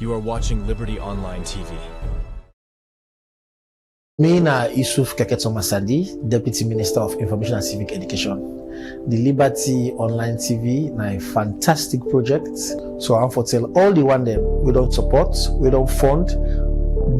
You are watching Liberty Online TV. Me na Yusuf Keketsomasadi, Deputy Minister of Information and Civic Education. The Liberty Online TV na a fantastic project. So I'm for tell all the one them we don't support, we don't fund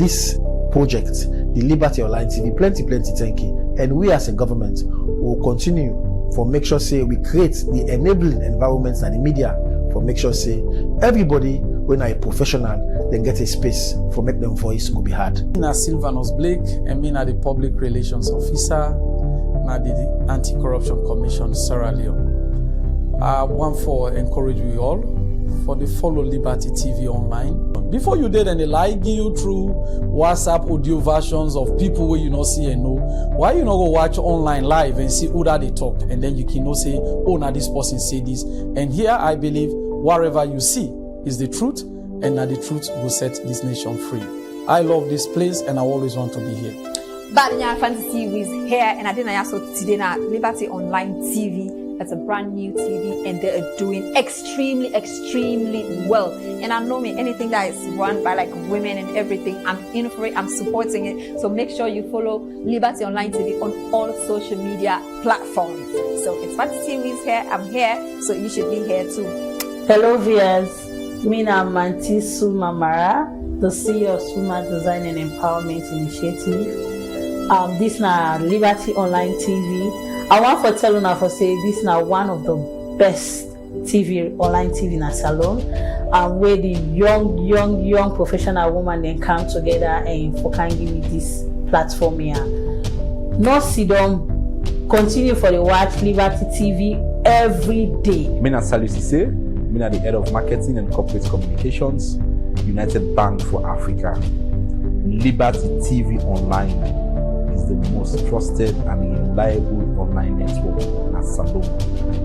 this project, the Liberty Online TV, plenty thank you. And we as a government will continue for make sure say we create the enabling environments and the media for make sure say everybody when a professional then get a space for make them voice go be heard. Na Sylvanus Blake and me na the Public Relations Officer na the Anti-Corruption Commission Sierra Leone. I want for encourage you all for the follow Liberty TV online. Before you did any like you through WhatsApp audio versions of people where you not see and know, why you not go watch online live and see who that they talk and then you can know say, oh now this person say this. And here I believe whatever you see is the truth, and that the truth will set this nation free. I love this place and I always want to be here. Badanya Fantasy is here, and I didn't also today na Liberty Online TV. It's a brand new TV, and they are doing extremely well. And I know me, anything that is run by like women and everything, I'm in for it, I'm supporting it. So make sure you follow Liberty Online TV on all social media platforms. So it's Fantasy is here, I'm here, so you should be here too. Hello viewers, me na Manti Sumamara, the CEO of Suma Design and Empowerment Initiative. This na Liberty Online TV. I want to tell you for say this is now one of the best online TV in a salon, where the young professional women then come together and for can give me this platform here. No sit down, continue for the watch Liberty TV every day. Me na Salusi say, me na the head of marketing and corporate communications, United Bank for Africa. Liberty TV Online is the most trusted and reliable online network in Salon.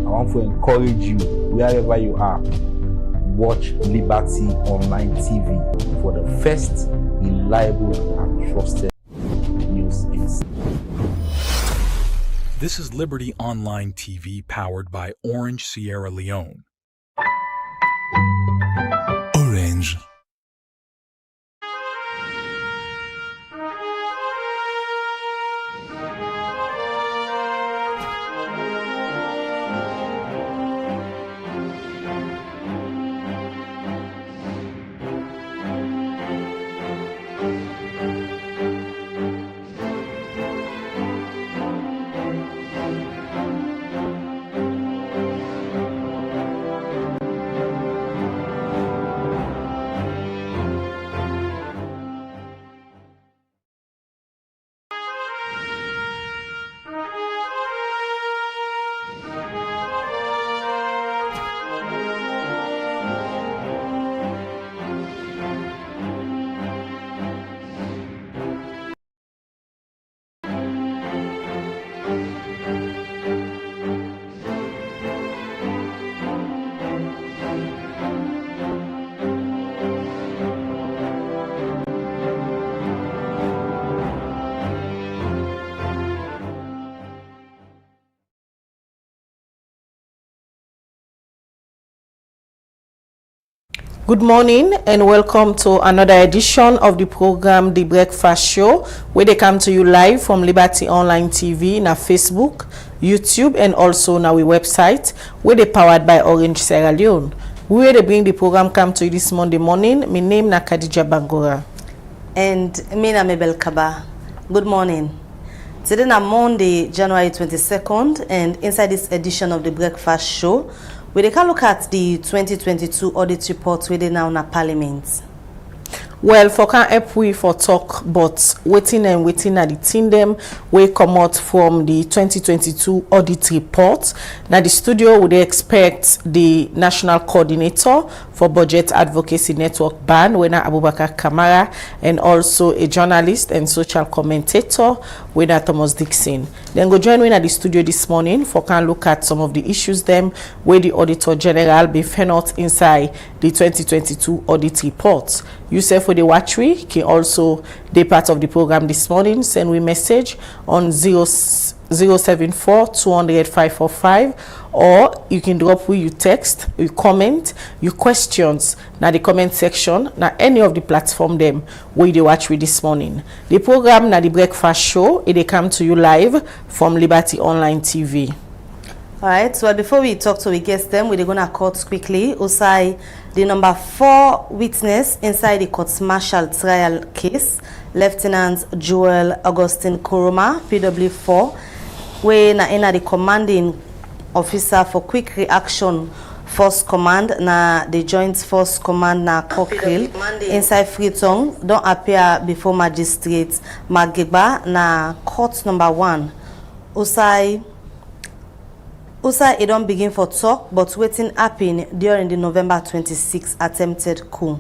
I want to encourage you, wherever you are, watch Liberty Online TV for the first reliable and trusted news insight. This is Liberty Online TV powered by Orange Sierra Leone. Orange. Good morning and welcome to another edition of the program The Breakfast Show, where they come to you live from Liberty Online TV na Facebook, YouTube, and also na we website, where they powered by Orange Sierra Leone. Where they bring the program come to you this Monday morning. My name na Khadija Bangora. And me na Mabel Kaba. Good morning. Today na Monday, January 22nd, and inside this edition of The Breakfast Show, we can look at the 2022 audit report where they now na Parliament. Well, for can help we for talk, but waiting at the team them we come out from the 2022 audit report. Now the studio would expect the national coordinator for budget advocacy network ban, Wena Abubakar Kamara, and also a journalist and social commentator, Wena Thomas Dixon. Then go join me at the studio this morning for can look at some of the issues them where the auditor general be found out inside the 2022 audit report. You say for the watch we can also be part of the program this morning. Send we message on 080 074 200 545, or you can drop with your text, your comment, your questions na the comment section na any of the platform them where they watch with this morning. The program na the breakfast show, it they come to you live from Liberty Online TV. Alright, so before we talk to we guest them, we're gonna cut quickly. Usai, the number 4 witness inside the court-martial trial case, Lieutenant Joel Augustine Kuruma, PW4, where na the commanding officer for quick reaction force command na the joint force command na Cockrell inside Freetown don't appear before magistrate Mageba na court number 1. Usai it don't begin for talk, but waiting happen during the November 26 attempted coup.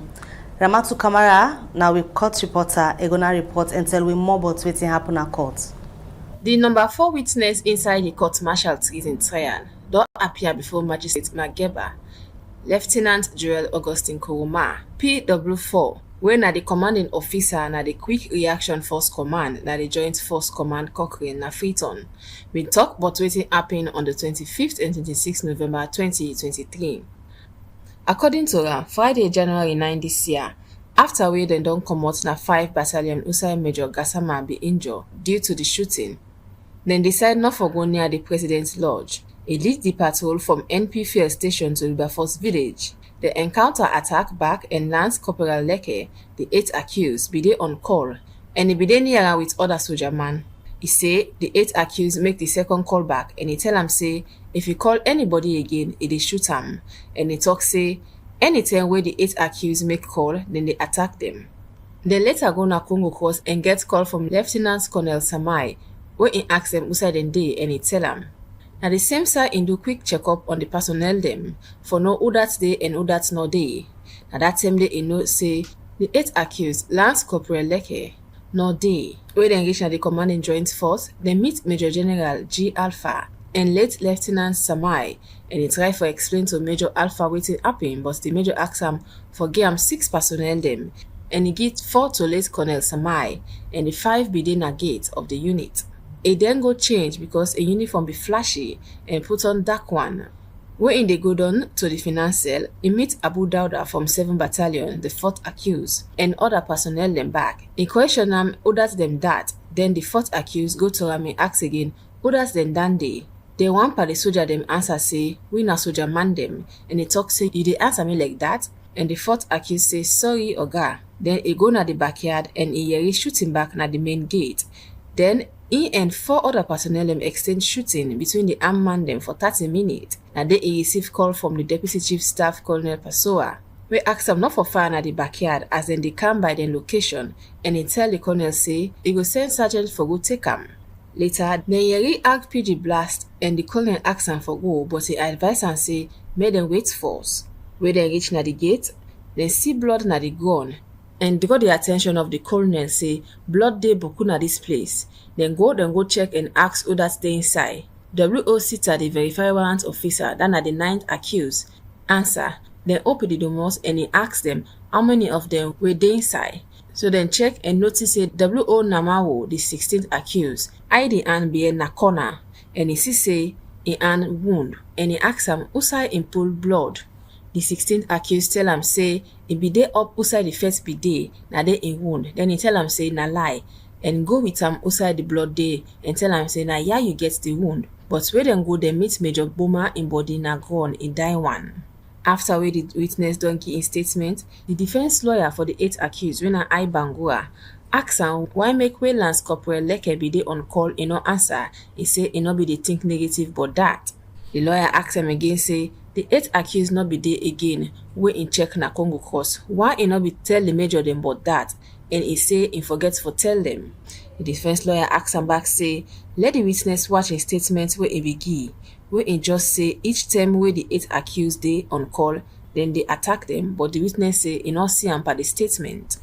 Ramatu Kamara, now we court reporter, gonna report and tell we more about waiting happen at court. The number 4 witness inside the court-martial treason trial don't appear before Magistrate Mageba, Lieutenant Joel Augustine Kuruma, PW4, when na the commanding officer na the Quick Reaction Force Command na the Joint Force Command Cochrane na Freetown. We talk about wetin happen on the 25th and 26th November 2023. According to her, Friday, January 9 this year, after we then don't comot na 5 Battalion Usai Major Gassama be injured due to the shooting, then decide not for go near the President's Lodge. It lead the patrol from NP Field Station to Wilberforce Village. They encounter attack back and Lance Corporal Leke, the 8th accused, be they on call, and he be they near with other soldier man. He say the 8th accused make the second call back, and he tell him say if he call anybody again, he dey shoot him. And he talk say anytime where the 8th accused make call, then they attack them. They later go na Congo Cross and get call from Lieutenant Colonel Samai, where he ask them who side and day, and he tell him. Now the same side in do quick checkup on the personnel them for know who that's day and who that's no day. Now that same day he know say the 8th accused Lance Corporal Leke no day. When they reach the commanding joint force, they meet Major General G Alpha and late Lieutenant Samai, and he try for explain to Major Alpha waiting happen, but the Major ask him for give him 6 personnel them, and he get 4 to late Colonel Samai, and the 5 be the gate of the unit. It then go change because a uniform be flashy and put on dark one. When they go down to the finance cell, he meet Abu Dauda from 7 Battalion, the 4th accused, and other personnel them back. He question them who does them that, then the 4th accused go to him and ask again who does them done day. They one part the soldier them answer say we na soldier man them, and he talk say you dey answer me like that, and the 4th accused say sorry oga. Then he go na the backyard and he hear shooting back na the main gate. Then he and 4 other personnel them exchange shooting between the armed man them for 30 minutes. Now they receive call from the Deputy Chief Staff Colonel Pessoa. We ask them not for fire at the backyard as then they come by their location, and he tell the colonel say he go send sergeant for go take them. Later, then he ask PG blast and the colonel ask him for go, but he advise and say make them wait for us. When they reach na the gate, then see blood na the gun. And got the attention of the colonel say blood dey boku na this place. Then go check and ask who that stay inside. WO Sita, the verified warrant officer, that na the 9th accused, answer. Then open the doors and he asked them how many of them were they inside. So then check and notice say WO Namawo, the 16th accused, ID and be na corner, and he see say he an wound, and he asked him who side in pull blood. The 16th accused tell him say he be there up outside the first be day, na they in wound. Then he tell him say na lie, and go with him outside the blood day and tell him say na yeah you get the wound. But where them go they meet Major Boma in body na gone in die one. After we the witness donkey in statement, the defense lawyer for the 8th accused when I Bangura ask him why make Lance Corporal Leke be there on call in no answer. He say he no be they think negative but that. The lawyer asked him again say the 8th accused not be there again, we in check na Congo Cross. Why he not be tell the major them but that? And he say he forgets for tell them. The defense lawyer asked him back say, let the witness watch a statement where he be give, where he just say each time where the 8th accused they on call, then they attack them, but the witness say he not see him by the statement.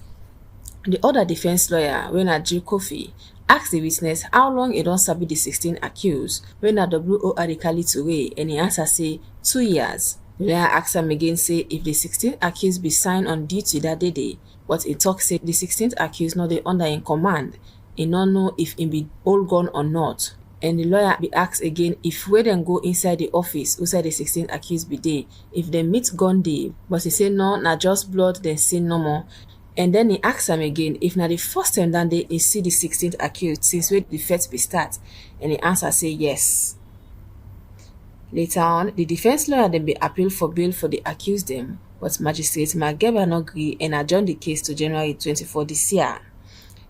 The other defense lawyer, when a Jill Kofi, asked the witness how long he don't sabi the 16 accused, when a WO Adikali Toure, and he answer say 2 years. The lawyer asked him again say if the 16th accused be signed on duty that day, but he talk say the 16th accused not they under in command. He not know if he be all gone or not. and the lawyer be asked again if wey dem go inside the office outside the 16 accused be dey, if dem meet gun dey, but he say no, na just blood dem see no more. And then he asked am again if na the first time that day he see the 16th accused since wey the first be start, and he answer say yes. Later on, the defense lawyer then be appeal for bail for the accused them, but Magistrate Mageba no gree and adjourn the case to January 24 this year.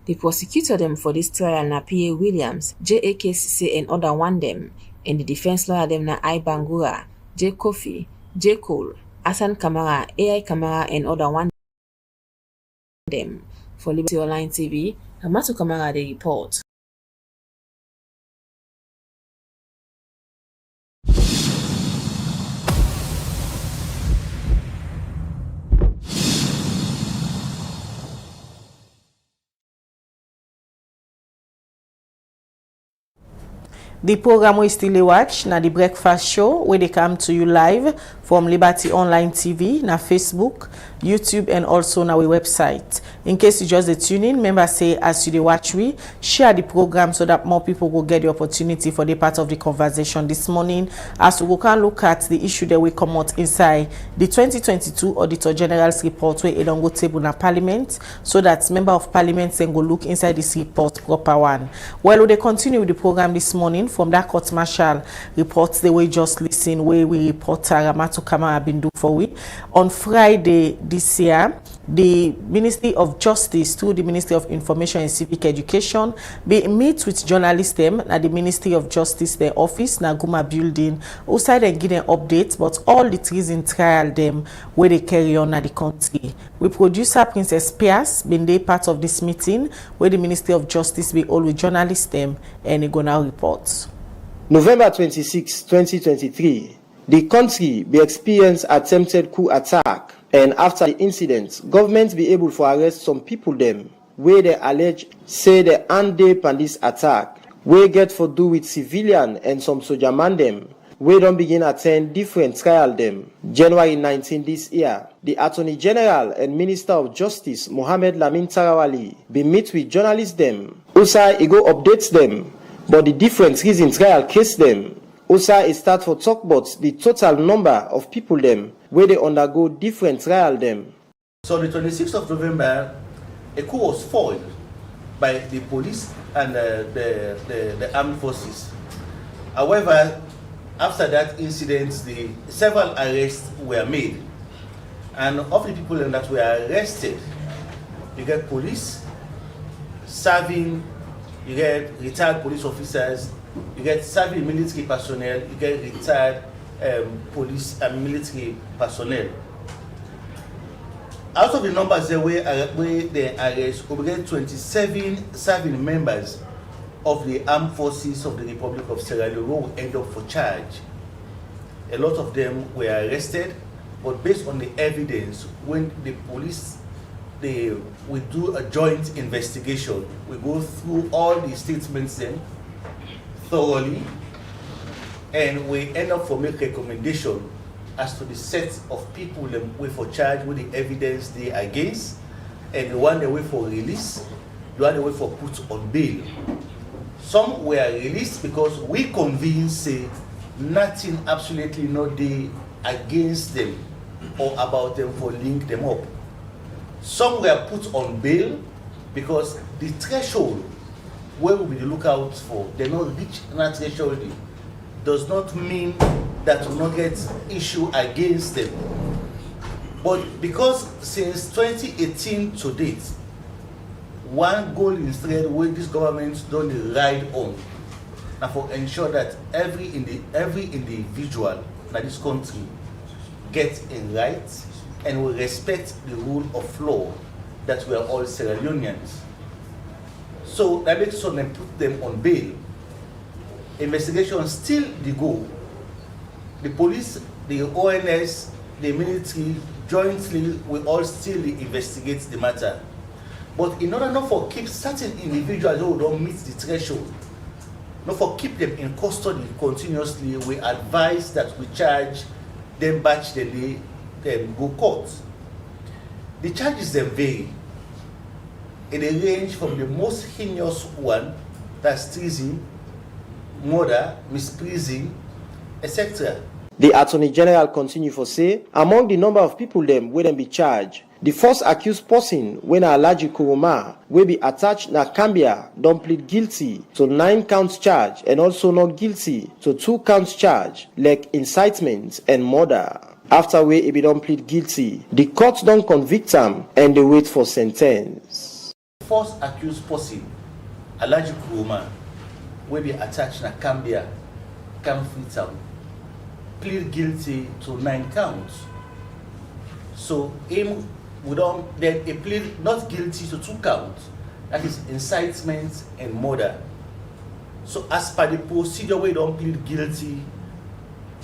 The prosecutor them for this trial na P.A. Williams, J.A.K.C.C. and other one them, and the defense lawyer them na I. Bangura, J. Kofi, J. Cole, Hassan Kamara, A.I. Kamara and other one them. For Liberty Online TV, Amatu Kamara the report. The program we still watch na the breakfast show where they come to you live from Liberty Online TV, na Facebook, YouTube and also na our website. In case you just tune in, remember say as you dey watch we share the program so that more people will get the opportunity for the part of the conversation this morning as we can look at the issue that we come out inside the 2022 Auditor General's report where it don't go table na Parliament so that member of Parliament can go look inside this report proper one. Well, we dey continue with the program this morning from that court martial reports the way just listen where we reporter Amatu Kamara been do for we. On Friday this year, the Ministry of Justice through the Ministry of Information and Civic Education be meet with journalists them at the Ministry of Justice their office na Guma building outside and give them updates but all the treason trial them where they carry on at the country. We producer Princess Pierce been they part of this meeting where the Ministry of Justice be all with journalists them and they gonna report. November 26, 2023, the country be experience attempted coup attack, and after the incident, government be able to arrest some people them where they allege say they hand on this attack, where get for do with civilian and some soldier man them, where don't begin attend different trial them. January 19 this year, the Attorney General and Minister of Justice Mohammed Lamin Tarawali be meet with journalists them. Usa ego updates them, but the different reason trial case them. Usa is start for talk about the total number of people them where they undergo different trial them. So on the 26th of November, a coup was foiled by the police and the armed forces. However, after that incident, several arrests were made. And of the people that were arrested, you get police serving, you get retired police officers, you get serving military personnel, you get retired police and military personnel. Out of the numbers where they arrest, we get 27 serving members of the armed forces of the Republic of Sierra Leone who will end up for charge. A lot of them were arrested, but based on the evidence, when the police we do a joint investigation, we go through all the statements then thoroughly, and we end up for make recommendation as to the set of people them way for charge with the evidence they against, and the one they wait for release, the one they wait for put on bail. Some were released because we convinced say nothing absolutely no day against them or about them for link them up. Some were put on bail because the threshold where we will look out for, they not reach that threshold, does not mean that we not get issue against them. But because since 2018 to date, one goal is thread where this government don't ride on, and for ensure that every individual in this country gets in rights and will respect the rule of law that we are all Sierra Leoneans. So that makes sure they put them on bail. Investigation still the go. The police, the ONS, the military jointly will all still investigate the matter. But in order not for keep certain individuals who don't meet the threshold, not for keep them in custody continuously, we advise that we charge them batch the day, them go court. The charges them vary. They range from the most heinous one, that's treason, murder, misprision, etc. The Attorney General continue for say, among the number of people them wey dem be charged, the first accused person wey na Alhaji Kuruma wey be attached na Cambia don plead guilty to 9 counts charge and also not guilty to 2 counts charge like incitement and murder. After wey he be don plead guilty, the court don convict am and they wait for sentence. First accused person, Alhaji Kuruma, wey be attached na Cambia, Freetown, plead guilty to 9 counts. So him we don't then he plead not guilty to 2 counts, that is incitement and murder. So as per the procedure we don't plead guilty,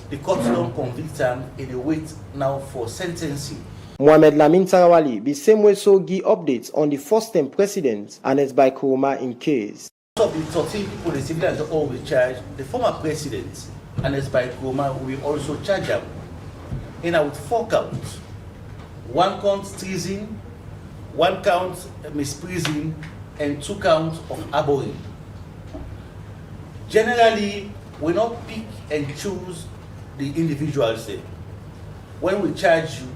the court don't convict him and they wait now for sentencing. Mohamed Lamin Tarawali be same way so give updates on the first-time president and it's by Kuruma in case. Of the 13 people the civilians are always charged, the former president and it's by Kuruma we also charge him. And I would 4 counts. 1 count treason, 1 count misprision, and 2 counts of harboring. Generally, we not pick and choose the individuals there. When we charge you,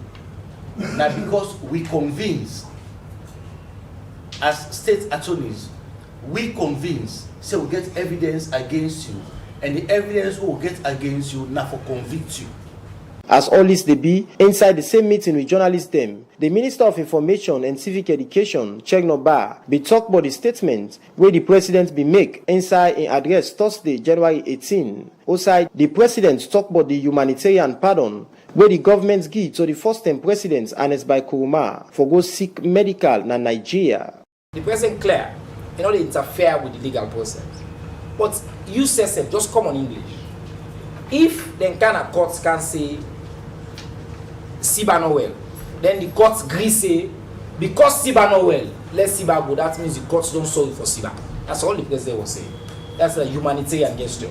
now because we convince, as state attorneys, we convince, so we get evidence against you, and the evidence we will get against you now for convict you. As always they be, inside the same meeting with journalists them, the Minister of Information and Civic Education, Chegnoba, be talk about the statement where the president be make inside in address Thursday, January 18. Outside, the president talk about the humanitarian pardon where the government give to the first-time president Anes by Kuruma for go seek medical in Nigeria. The president clear, you know, they interfere with the legal process. But you say just come on English. If the kind of courts can say Siba no well, then the courts agree say because Siba no well, let Siba go. That means the courts don't sorry for Siba. That's all the president was saying. That's a humanitarian gesture.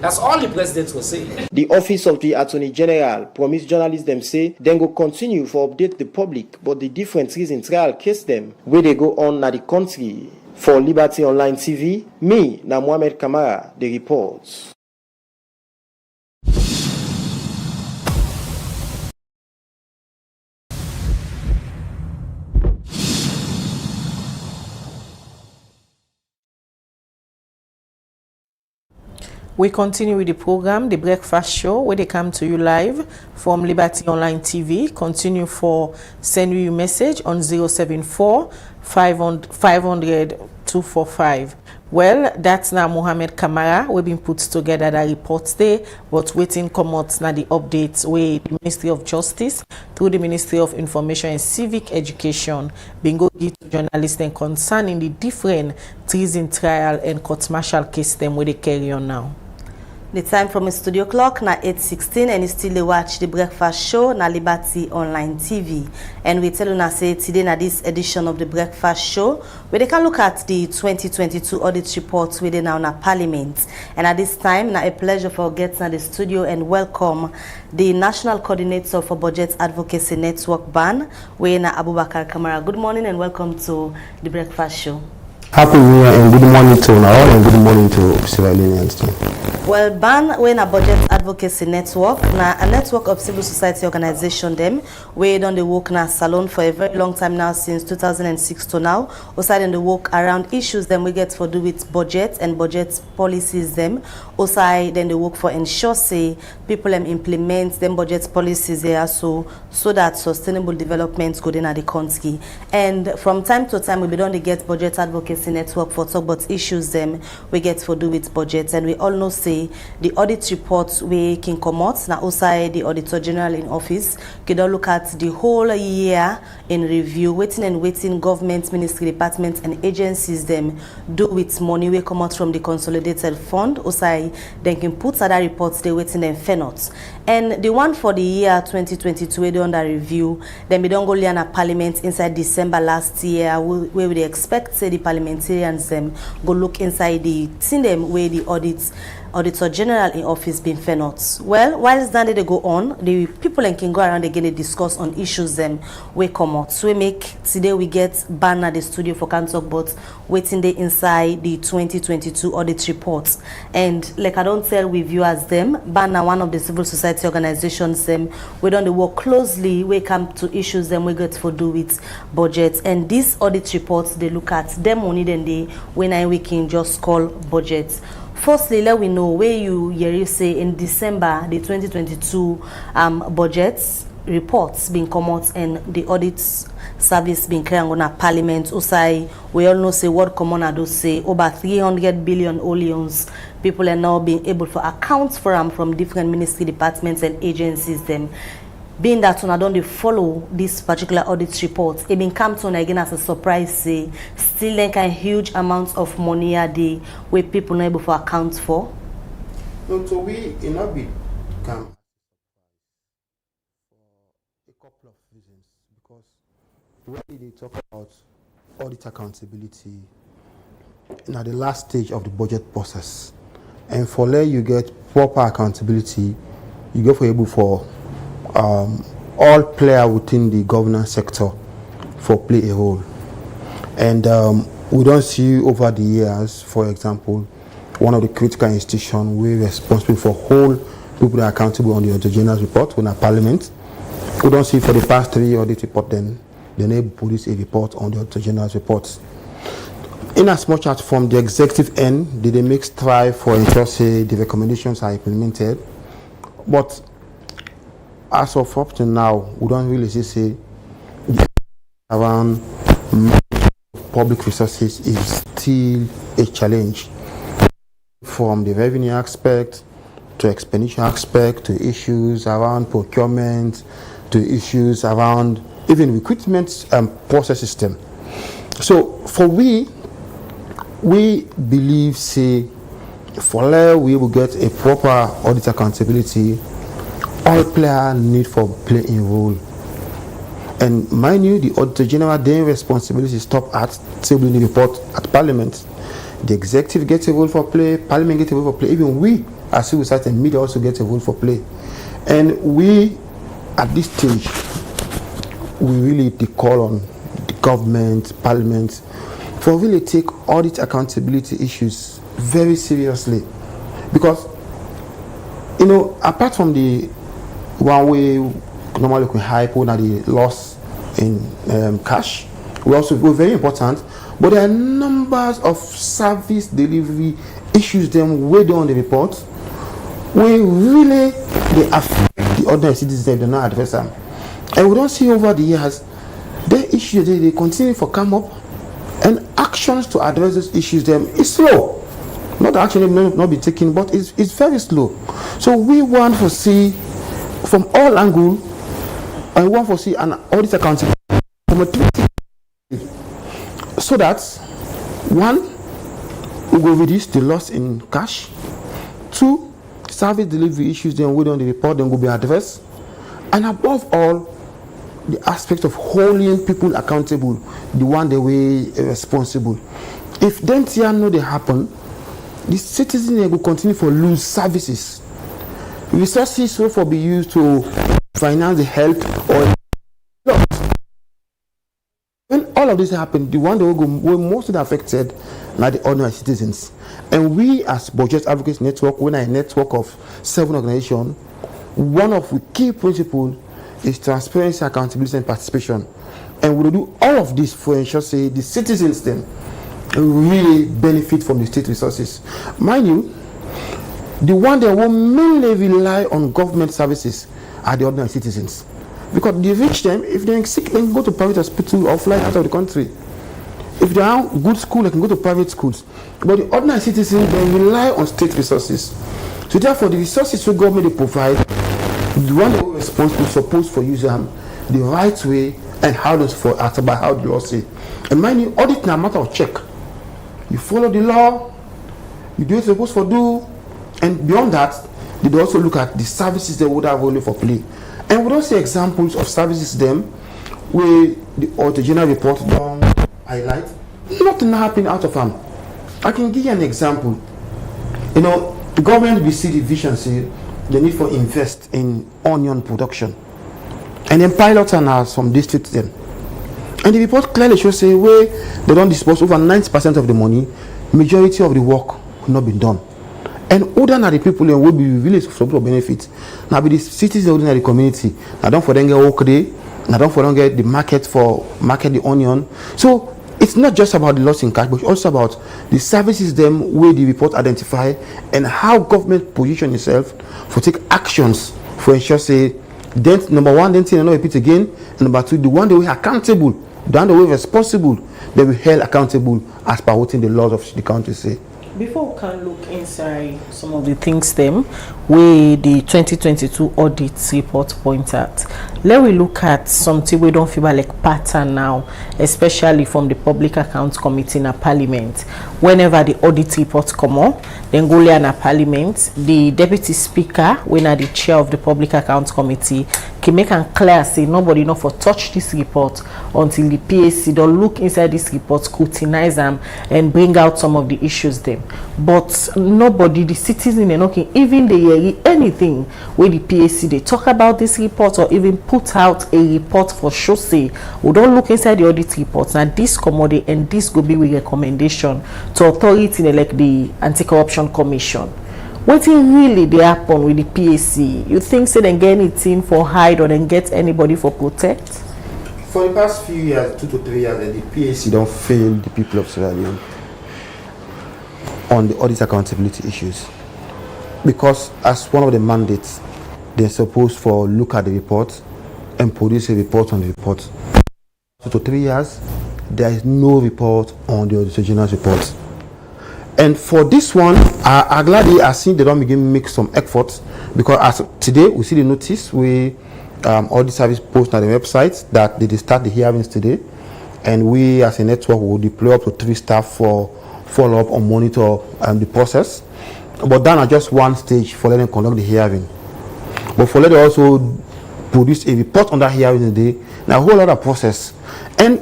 That's all the president was saying. The office of the Attorney General promised journalists them say then go continue for update the public, but the different reasons trial case them where they go on na the country. For Liberty Online TV, me na Mohamed Kamara, the reports. We continue with the program, The Breakfast Show, where they come to you live from Liberty Online TV. Continue for send you a message on 074 500 245. Well, that's now Mohamed Kamara. We've been put together the reports there, but waiting come out now the updates where the Ministry of Justice through the Ministry of Information and Civic Education been go give to journalists and concerning the different treason trial and court-martial case them where they carry on now. The time from the studio clock na 8:16 and you still watch The Breakfast Show na Liberty Online TV. And we tell you now say today na this edition of The Breakfast Show where they can look at the 2022 audit reports within now na Parliament. And at this time, na a pleasure for getting to the studio and welcome the National Coordinator for Budget Advocacy Network BAN, where na Abubakar Kamara. Good morning and welcome to The Breakfast Show. Happy New Year and good morning to all and good morning to Sierra Leoneans too. Well, BAN, when a Budget Advocacy Network, na a network of civil society organization them, where done the work na salon for a very long time now, since 2006 to now. Also, then the work around issues them we get for do with budget and budget policies them. Also, then the work for ensure say people them implement them budget policies there so that sustainable development go in at the country. And from time to time we be done to get Budget Advocacy Network for talk about issues them we get for do with budget, and we all know say the audit reports we can come out now. Also, the Auditor General in office can look at the whole year in review, waiting government, ministry, departments and agencies them do with money we come out from the consolidated fund. Also, then can put other reports they waiting and fair notes. And the one for the year 2022 we do under review, then we don't go learn a parliament inside December last year where we expect say the parliamentarians them go look inside the thing them where the audits Auditor General in office being Fenot. Well, while that they go on, the people can go around again and discuss on issues them we come out. So we make today we get ban at the studio for can talk about waiting the inside the 2022 audit reports. And like I don't tell with viewers them, ban one of the civil society organizations them we don't work closely we come to issues them we get for do with budgets. And these audit reports they look at them money then they when we can just call budgets. Firstly, let we know where you say in December the 2022 budgets reports being come out and the audit service being carried on a parliament. Usai, we all know say what common ado say over 300 billion olions. People are now being able to account for them from different ministry departments and agencies them. Being that when I don't follow this particular audit report, it been come to again as a surprise say still like a huge amount of money a day where people not able to account for. No, so we in not be come for a couple of reasons because when they talk about audit accountability now the last stage of the budget process, and for there you get proper accountability, you go for able for all players within the governance sector for play a role. And we don't see over the years, for example, one of the critical institutions we're responsible for whole people that are accountable on the Auditor General's report when a parliament. We don't see for the past 3 audit report then they never produce a report on the Auditor General's reports. In as much as from the executive end, did they make strive for ensure say the recommendations are implemented, but as of up to now, we don't really say around public resources is still a challenge. From the revenue aspect to expenditure aspect to issues around procurement to issues around even recruitment process system. So for we believe say for there we will get a proper audit accountability. All players need for playing role. And mind you, the Auditor General their responsibility stop at tabling the report at Parliament. The executive gets a role for play, Parliament gets a role for play, even we as civil society and media also get a role for play. And we at this stage we really call on the government, Parliament for really take audit accountability issues very seriously. Because apart from the one way normally we hype on the loss in cash, we're very important, but there are numbers of service delivery issues them way down the report where really they affect the ordinary citizens, they not address them. And we don't see over the years the issues they continue to come up and actions to address those issues them is slow. Not actually not be taken, but it's very slow. So we want to see from all angles, and we want to see an audit accountability from a so that one, we will reduce the loss in cash. 2, service delivery issues then wait on the report then will be addressed. And above all, the aspect of holding people accountable, the one they way responsible. If them know they happen, the citizens will continue to lose services. Resources will for be used to finance the health or when all of this happen, the one that will mostly affected are the ordinary citizens. And we as Budget Advocates Network, we're a network of 7 organizations, one of the key principles is transparency, accountability, and participation. And we'll do all of this for ensure say the citizens then really benefit from the state resources. Mind you, the one that will mainly rely on government services are the ordinary citizens. Because they reach them, if they're sick, they can go to private hospital or fly out of the country. If they are good school, they can go to private schools. But the ordinary citizens, they rely on state resources. So therefore, the resources the government they provide, the one that is responsible, supposed for use them the right way and how does for about how the law say. And mind you, audit is a matter of check. You follow the law, you do what you're supposed to do, and beyond that, they also look at the services they would have only for play. And we don't see examples of services them where the Auditor General report don't highlight. Nothing happened out of them. I can give you an example. the government we see the vision, say the need for invest in onion production, and then pilot and some districts then. And the report clearly shows say where they don't dispose over 90% of the money, majority of the work not been done. And other than the people who will be village for benefit. Now be the cities in the community. Now don't for them get work day. Now don't for them get the market for market the onion. So it's not just about the loss in cash, but also about the services them where the report identify and how government position itself for take actions for ensure say then number one, then thing I not repeat again, and number two, the one that we are accountable, the one that we are responsible, that we held accountable as per what the laws of the country say. Before we can look inside some of the things them where the 2022 audit report point at, let we look at something we don't feel like pattern now, especially from the Public Accounts Committee in a Parliament. Whenever the audit report come up, then go in a Parliament, the Deputy Speaker, when are the chair of the Public Accounts Committee, can make and clear say nobody know for touch this report until the PAC don't look inside this report, scrutinize them and bring out some of the issues them. But nobody, the citizen, they not even they hear anything where the PAC they talk about this report or even put out a report for sure say we don't look inside the audit reports and this commodity and this go be with recommendation to authority like the Anti-Corruption Commission. What really they happen with the PAC? You think say they get anything for hide or then get anybody for protect? For the past few years, 2 to 3 years, the PAC don't fail the people of Sierra Leone on the audit accountability issues, because as one of the mandates, they're supposed for look at the report and produce a report on the report. 2 to 3 years, there is no report on the Auditor General's report. And for this one, I'm glad I seen they don't begin to make some efforts, because as today we see the notice we audit service post on the website that they start the hearings today, and we as a network will deploy up to 3 staff for follow up and monitor the process. But that are just one stage for letting conduct the hearing. But for letting also produce a report on that hearing today, now a whole other process. And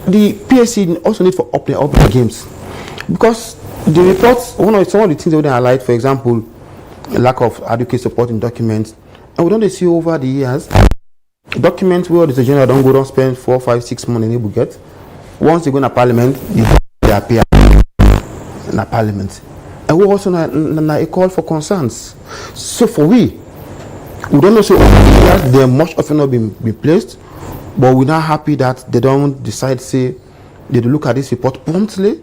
the PAC also need for up the games, because the reports, some of the things that they highlight, for example, lack of adequate supporting documents, and we don't see over the years documents where the general don't go don't spend 4, 5, 6 months and able get. Once they go to Parliament, they appear in a Parliament, and we also a call for concerns. So for we don't know so they much often not been placed, but we're not happy that they don't decide say they look at this report promptly,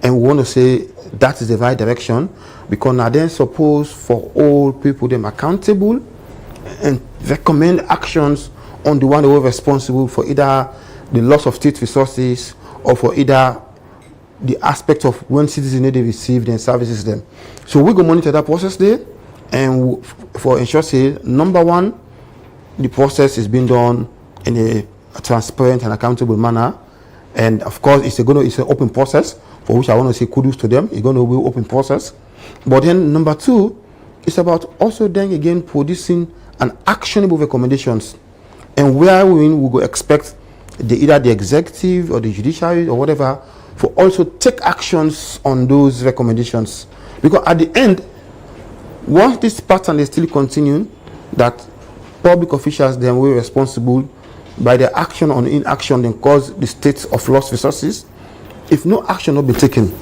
and we want to say that is the right direction, because now then suppose for all people them accountable and recommend actions on the one who are responsible for either the loss of state resources or for either the aspect of when citizens need to receive their services them. So we go monitor that process there, and for ensure say number one, the process is being done in a transparent and accountable manner, and of course it's an open process, for which I want to say kudos to them. It's going to be an open process. But then number two, it's about also then again producing an actionable recommendations, and where we will expect either the executive or the judiciary or whatever for also take actions on those recommendations, because at the end, once this pattern is still continuing, that public officials then will be responsible by their action or inaction then cause the state of lost resources. If no action not be taken,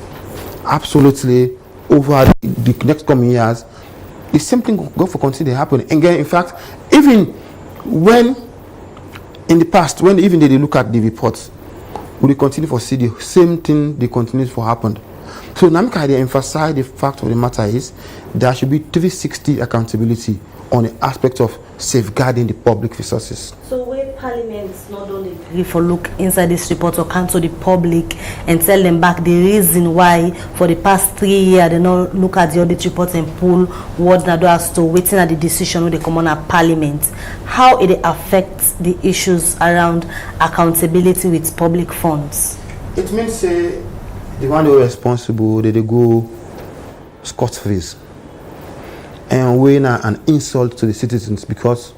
absolutely over the next coming years, the same thing go for continue to happen. And again, in fact, even when in the past, when even they look at the reports, we continue to see the same thing they continue to happen. So Namika, they emphasize the fact of the matter is there should be 360 accountability on the aspect of safeguarding the public resources. So where parliaments not only agree for look inside this report or come to the public and tell them back the reason why for the past 3 years they not look at the audit report and pull words that as to waiting at the decision when they come on at parliament, how it affects the issues around accountability with public funds? It means say the one who is responsible they go scot-free, and we're an insult to the citizens, because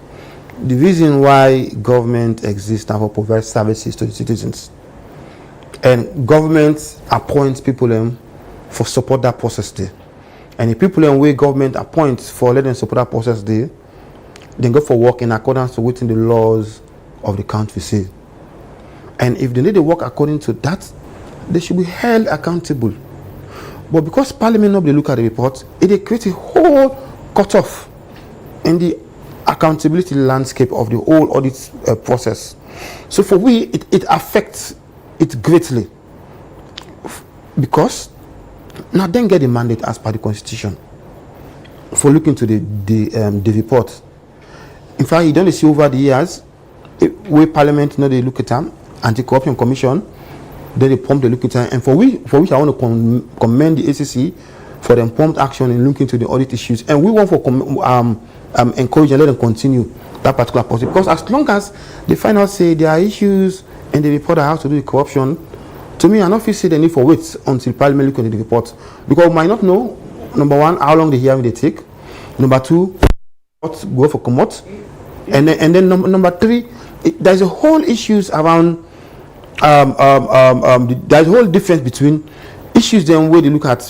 the reason why government exists now for provide services to the citizens, and government appoints people for support that process there. And the people in way government appoints for letting support that process they then go for work in accordance to within the laws of the country say. And if they need to work according to that, they should be held accountable. But because Parliament nobody look at the report, it creates a whole cutoff in the accountability landscape of the whole audit process. So for we, it affects it greatly. Because now then get the mandate as per the constitution for looking to the report. In fact, you don't see over the years where Parliament they look at them, Anti-Corruption Commission, then they prompt the look at them, and for which I want to commend the ACC for them prompt action in looking to the audit issues, and we want for encourage and let them continue that particular process, because as long as they find out say there are issues in the report that have to do with corruption, to me I not feel say they need for wait until Parliament look at the report, because we might not know, number one, how long the hearing they take, number two, what go for commot, and then number three, there's a whole issues around there's a whole difference between issues then where they look at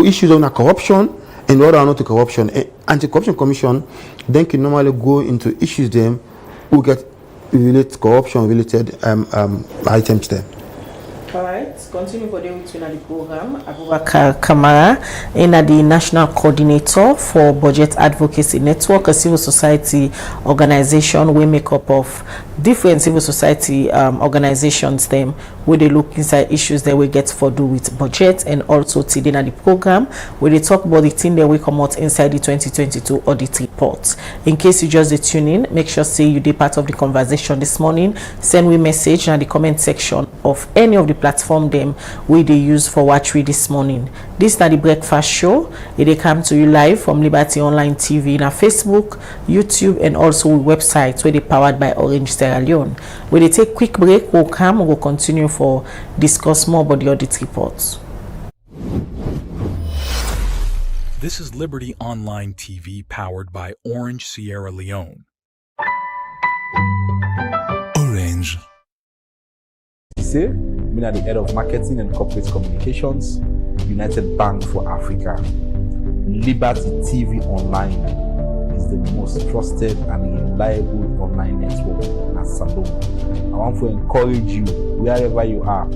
issues on corruption and the other are not to corruption. Anti-Corruption Commission then can normally go into issues them who get related corruption related items there. All right, continue for them to the program. Abubakar Kamara, the National Coordinator for Budget Advocacy Network, a civil society organization we make up of different civil society organizations them where they look inside issues that we get for do with budget, and also today in the program where they talk about the thing that we come out inside the 2022 audit report. In case you just tune in, make sure say you be part of the conversation this morning. Send me message in the comment section of any of the platform them we they use for watch we this morning. This is the breakfast show. It come to you live from Liberty Online TV in our Facebook, YouTube, and also websites where they powered by Orange Sierra Leone. When they take quick break, we'll come, we'll continue for discuss more about the audit reports. This is Liberty Online TV powered by Orange Sierra Leone. Orange. Say, I'm the head of marketing and corporate communications, United Bank for Africa. Liberty TV Online is the most trusted and reliable online network in Salome. I want to encourage you, wherever you are,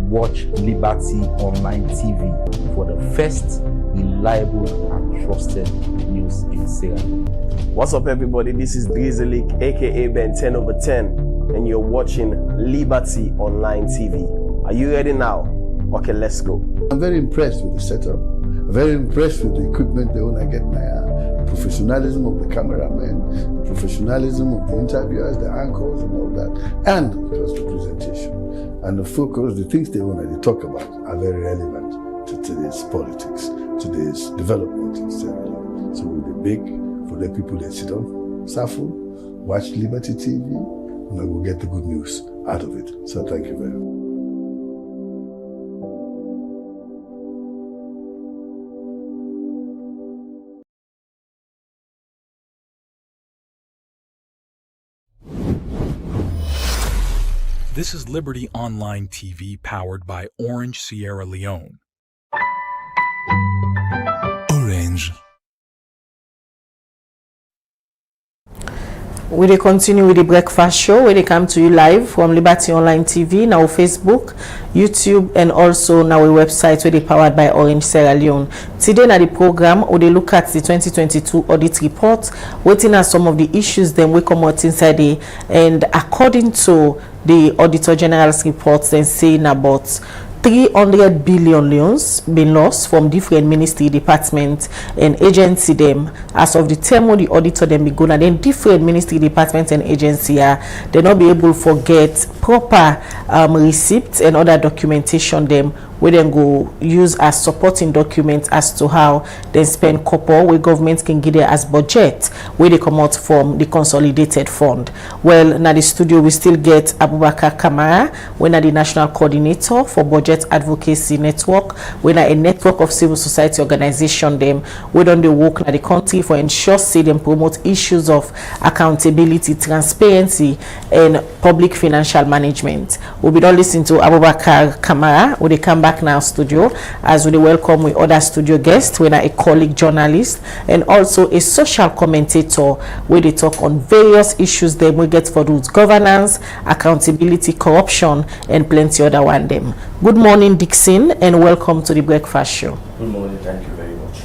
watch Liberty Online TV for the first reliable and trusted news in Sierra Leone. What's up, everybody? This is Drizzlik, aka Ben 10 over 10, and you're watching Liberty Online TV. Are you ready now? Okay, let's go. I'm very impressed with the setup. I'm very impressed with the equipment they want to get now. The professionalism of the cameramen, the professionalism of the interviewers, the anchors, and all that, and of course the presentation and the focus. The things they want to talk about are very relevant to today's politics, today's development in Sierra Leone. So we'll be big for the people that sit on Safo, watch Liberty TV, and I will get the good news out of it. So thank you very much. This is Liberty Online TV powered by Orange Sierra Leone. Orange. We dey continue with the breakfast show where they come to you live from Liberty Online TV, now Facebook, YouTube, and also now a website where they powered by Orange Sierra Leone. Today na the program where they look at the 2022 audit report, waiting at some of the issues then we come out inside the, and according to the Auditor General's reports, then saying about 300 billion loans been lost from different ministry, departments, and agency them as of the term when the auditor them be good, and then different ministry, departments, and agency they not be able to get proper receipts and other documentation them we then go use as supporting documents as to how they spend copper where government can get there as budget where they come out from the consolidated fund. Well, now the studio we still get Abubakar Kamara, when the National Coordinator for Budget Advocacy Network, when a network of civil society organization them we don't they work in the country for ensure say them promote issues of accountability, transparency, and public financial management. We'll be done listening to Abubakar Kamara when they come back back now studio as we welcome with other studio guests, when a colleague journalist and also a social commentator where they talk on various issues them we get for good governance, accountability, corruption, and plenty other one them. Good morning, Dixon, and welcome to the Breakfast Show. Good morning, thank you very much.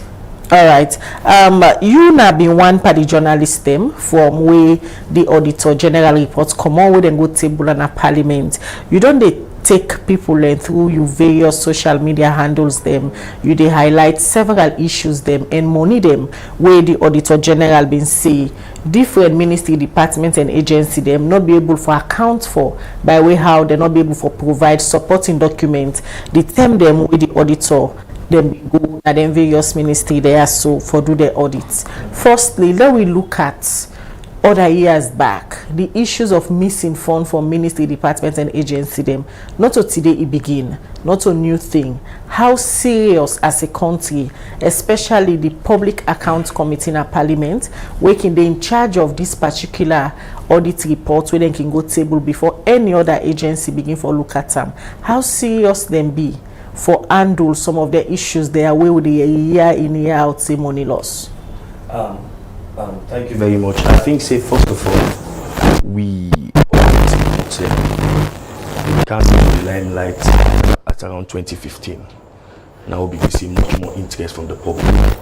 All right. You now been one party journalist them from where the Auditor General reports come on with and go table and a parliament. You don't they take people and through your various social media handles them. You they highlight several issues them and money them where the Auditor General been say different ministry, departments and agency them not be able for account for by way how they not be able for provide supporting documents. They term them with the auditor. Them go at them various ministry there so for do the audits. Firstly, let we look at other years back the issues of missing funds from ministry, departments and agency them. Not to today it begin, not a new thing. How serious as a country, especially the Public Accounts Committee in a parliament, working they in charge of this particular audit report where they can go table before any other agency begin for look at them. How serious them be for handle some of the issues there where would a year in year out say money loss? Thank you very much. I think say first of all we came to the limelight at around 2015. Now we see much more interest from the public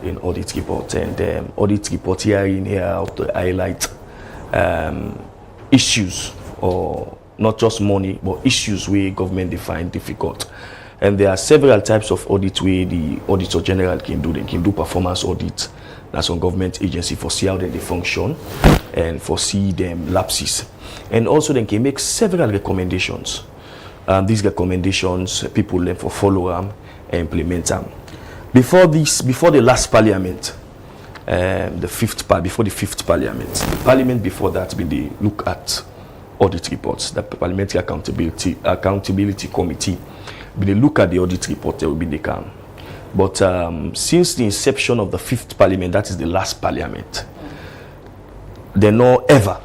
in audit report, and audit report here in here out to highlight issues, or not just money but issues where government define difficult. And there are several types of audit where the Auditor General can do. They can do performance audit. That's on government agency for see how they function and for see them lapses. And also they can make several recommendations. These recommendations, people learn for follow them and implement them. Before the last parliament, before the fifth parliament, the parliament before that, they look at audit reports. The Parliamentary Accountability Committee, they look at the audit report, they will be they can. But since the inception of the fifth parliament, that is the last parliament, they no ever,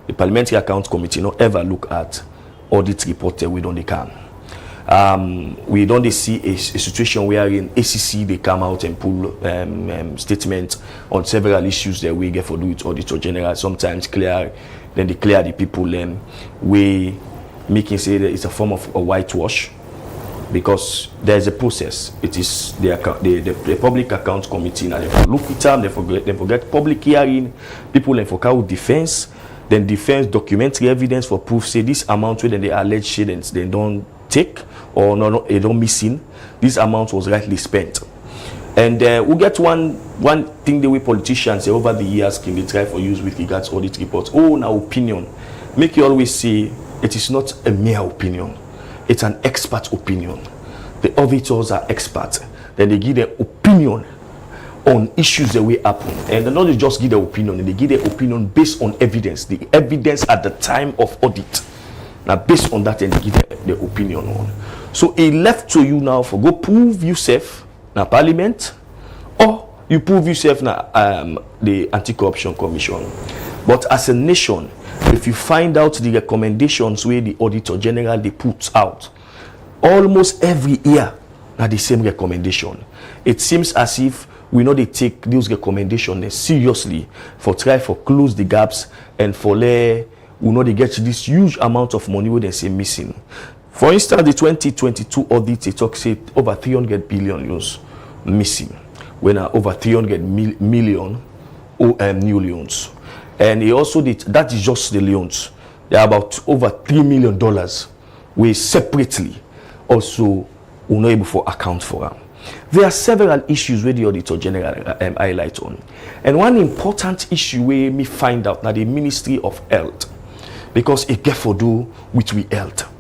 the Parliamentary Account Committee no ever look at audit report we don't they can. We don't see a situation where in ACC they come out and pull statements on several issues that we get for do with Auditor General. Sometimes clear, then they clear the people we making say that it's a form of a whitewash. Because there's a process. It is the Public Accounts Committee. Now they look at them, they forget public hearing, people then for how defense, then defense documentary evidence for proof say this amount where they allege shades they don't take or no they don't missing. This amount was rightly spent. And we get one thing the way politicians say over the years can they try for use with regards audit reports. Oh, now opinion. Make you always say it is not a mere opinion. It's an expert opinion. The auditors are experts. Then they give their opinion on issues that will happen. And they not just give their opinion, they give their opinion based on evidence. The evidence at the time of audit. Now, based on that, and they give their opinion on. So it left to you now for go prove yourself in Parliament, or you prove yourself in the Anti-Corruption Commission. But as a nation, if you find out the recommendations where the Auditor General they put out, almost every year are the same recommendation. It seems as if we know they take those recommendations seriously for try for close the gaps and for we know they get this huge amount of money where they say missing. For instance, the 2022 audit they talk say over 300 billion loans missing, when over 300 million new loans. And he also did, that is just the loans. There are about over $3 million we separately also were not able to account for them. There are several issues where the Auditor General highlight on. And one important issue where me find out now the Ministry of Health, because it get for do with we health.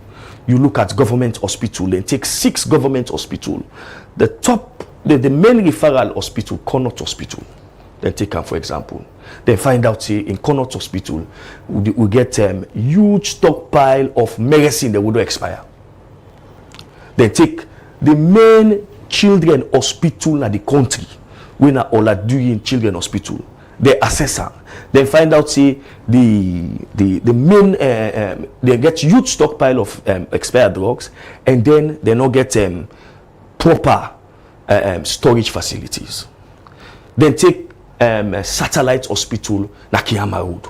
You look at government hospital and take 6 government hospital. The main referral hospital, Connaught Hospital. Then take them for example. Then find out say in Connaught Hospital we get huge stockpile of medicine that would not expire. Then take the main children hospital in the country, when all are doing children hospital, they assess am, then find out say the main they get huge stockpile of expired drugs, and then they no get proper storage facilities. Then take satellite hospital na Kiyama Road,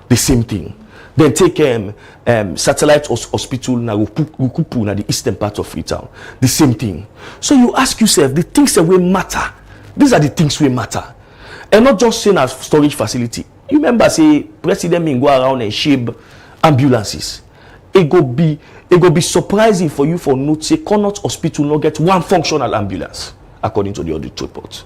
the same thing. Then take satellite hospital na Rukupu na the eastern part of Freetown, the same thing. So you ask yourself, the things that will matter, these are the things will matter, and not just saying as storage facility. You remember say President Min go around and shape ambulances. It go be surprising for you for note say Connaught Hospital not get one functional ambulance according to the audit report.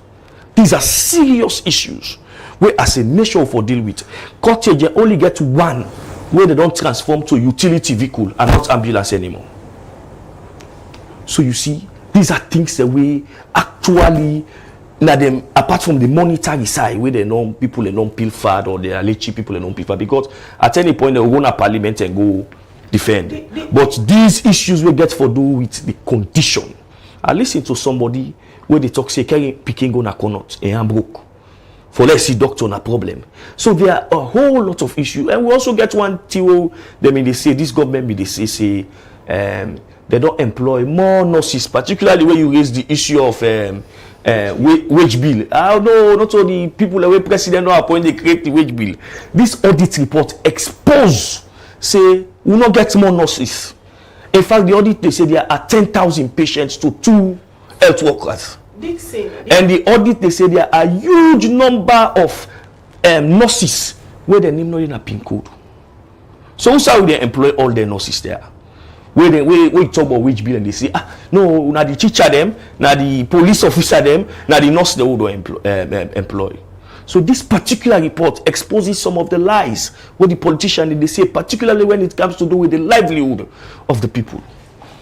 These are serious issues where as a nation for deal with. Cottage only get one where they don't transform to utility vehicle and not ambulance anymore. So you see, these are things that we actually now them apart from the monetary side where they know people they don't peel fat or they are cheap people they don't peel fat, because at any point they will go to parliament and go defend. But these issues we get for do with the condition. I listen to somebody where they talk say carry picking go na Connaught and Hamburg for let's see doctor na problem. So there are a whole lot of issues, and we also get one thing they say this government they say they don't employ more nurses, particularly when you raise the issue of wage bill. I know not all the people the way president no appoint they create the wage bill. This audit report expose say we not get more nurses. In fact, the audit they say there are 10,000 patients to 2 health workers. And the audit they say there are huge number of nurses where the name not in a pin code. So how they employ all the nurses there? Where they talk about wage bill and they say no, na the teacher them, na the police officer them, na the nurse they would employ. So this particular report exposes some of the lies where the politicians they say, particularly when it comes to do with the livelihood of the people.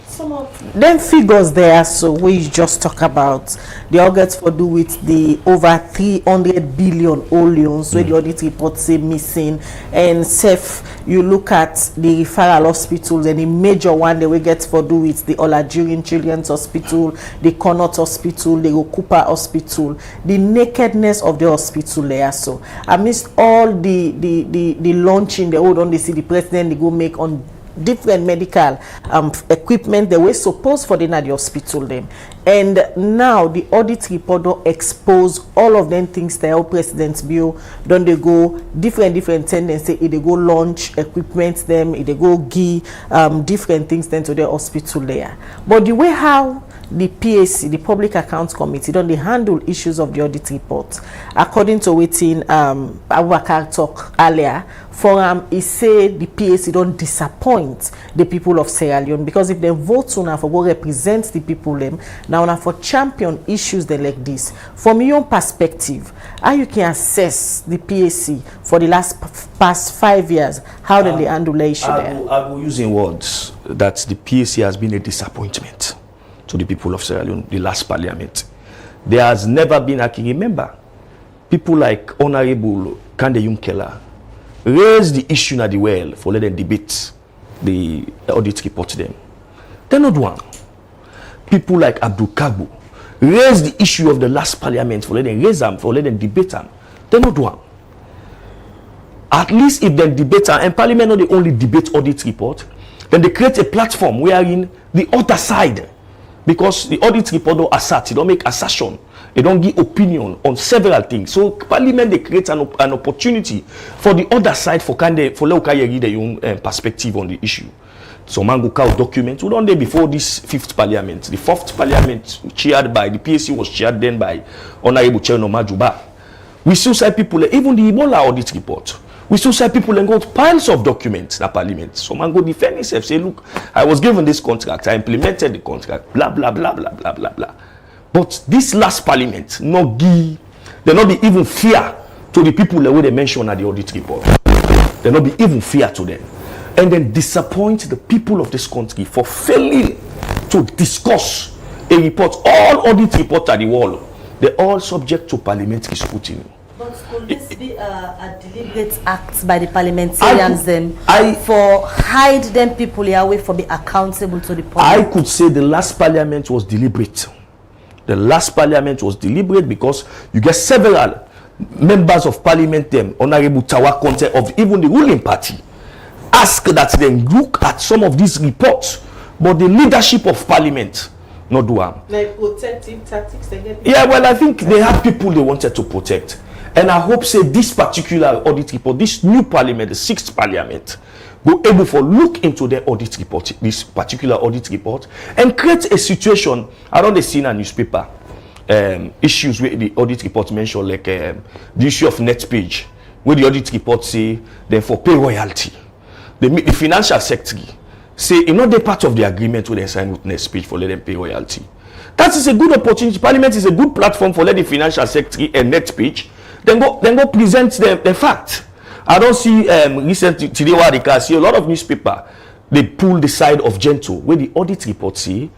Some of them figures there, so we just talk about the all gets for do with the over 300 billion loans where the audit report say missing, and you look at the referral hospitals, and the major one they will get for do with the Olajirian Children's Hospital, the Connaught Hospital, the Okupa Hospital, the nakedness of the hospital there. So amidst all the launching the hold on they see the president they go make on different medical equipment they were supposed for the hospital them, and now the audit report don't expose all of them things the old president's bill don't they go different tendencies, they go launch equipment them, they go give different things then to the hospital there. But the way how the PAC, the Public Accounts Committee, don't they handle issues of the audit report, according to waiting Abubakar talk earlier for he said the PAC don't disappoint the people of Sierra Leone, because if they vote on for what represents the people them now for champion issues they like this. From your perspective, how you can assess the PAC for the past 5 years, how did they handle the issue there? I will using words that the PAC has been a disappointment to the people of Sierra Leone, the last parliament. There has never been, I can remember, people like Honorable Kande Yunkela raise the issue at the well for let them debate the audit report them. They're not one. People like Abdul Kagbo raise the issue of the last parliament for let them raise them, for let them debate them. They're not one. At least if they debate them, and parliament not the only debate audit report, then they create a platform wherein the other side, because the audit report don't assert, they don't make assertion, they don't give opinion on several things. So parliament they create an opportunity for the other side for Leukaye read their own perspective on the issue. So Manguka document we don't day before this 5th parliament. The 4th parliament chaired by the PAC was chaired then by Honorable Cherno Majuba. We still say people, even the Ebola audit report, we still say people and got piles of documents in parliament. So man go defend himself, say, look, I was given this contract, I implemented the contract, blah blah blah blah blah blah blah. But this last parliament, not give, they not be even fair to the people the way they mention at the audit report. They not be even fair to them, and then disappoint the people of this country for failing to discuss a report. All audit reports at the wall, they're all subject to parliamentary scrutiny. But could this be a deliberate act by the parliamentarians for hide them people away from being accountable to the public? I could say the last parliament was deliberate. The last parliament was deliberate because you get several members of parliament, them, Honorable Tawa Conte of even the ruling party, ask that they look at some of these reports, but the leadership of parliament not do harm. Like protective tactics again? Yeah, well, I think they have people they wanted to protect. And I hope, say, this particular audit report, this new parliament, the 6th parliament, go able to look into their audit report, this particular audit report, and create a situation around the scene and newspaper. Issues where the audit report mentioned, like the issue of net page, where the audit report say, therefore, pay royalty. The financial secretary say, you know, they're part of the agreement when they sign with net page for let them pay royalty. That is a good opportunity. Parliament is a good platform for let the financial secretary and net page then go present the fact. I don't see recently today what they can see a lot of newspaper they pull the side of Gento where the audit report see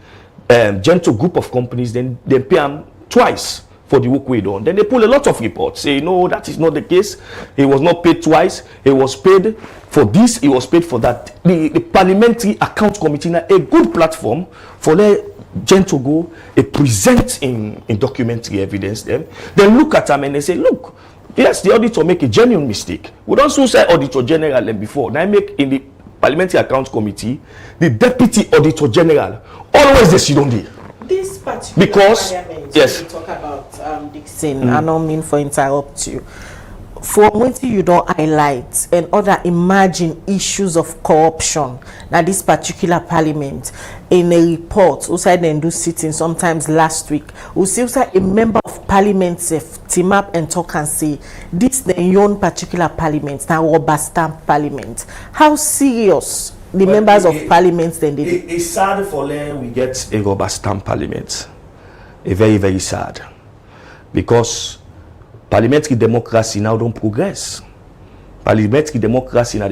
Gento group of companies then they pay them twice for the work we done. Then they pull a lot of reports say no, that is not the case. He was not paid twice. He was paid for this. He was paid for that. The parliamentary account committee now a good platform for Gento go present in documentary evidence them. Then look at them and they say, look, yes, the auditor make a genuine mistake. We don't so say auditor general before. Now I make in the parliamentary account committee the deputy auditor general always they sit on there. This particular parliament, yes, we talk about Dixon, I don't mean for interrupt you. For what you don't highlight and other emerging issues of corruption, now this particular parliament, in a report, outside the do sitting sometimes last week, we see a member of parliament team up and talk and say, this the young particular parliament, now rubber stamp parliament. How serious the members of parliament then did it? It's sad for them we get a rubber stamp parliament. A very, very sad. Because parliamentary democracy now don't progress. Parliamentary democracy now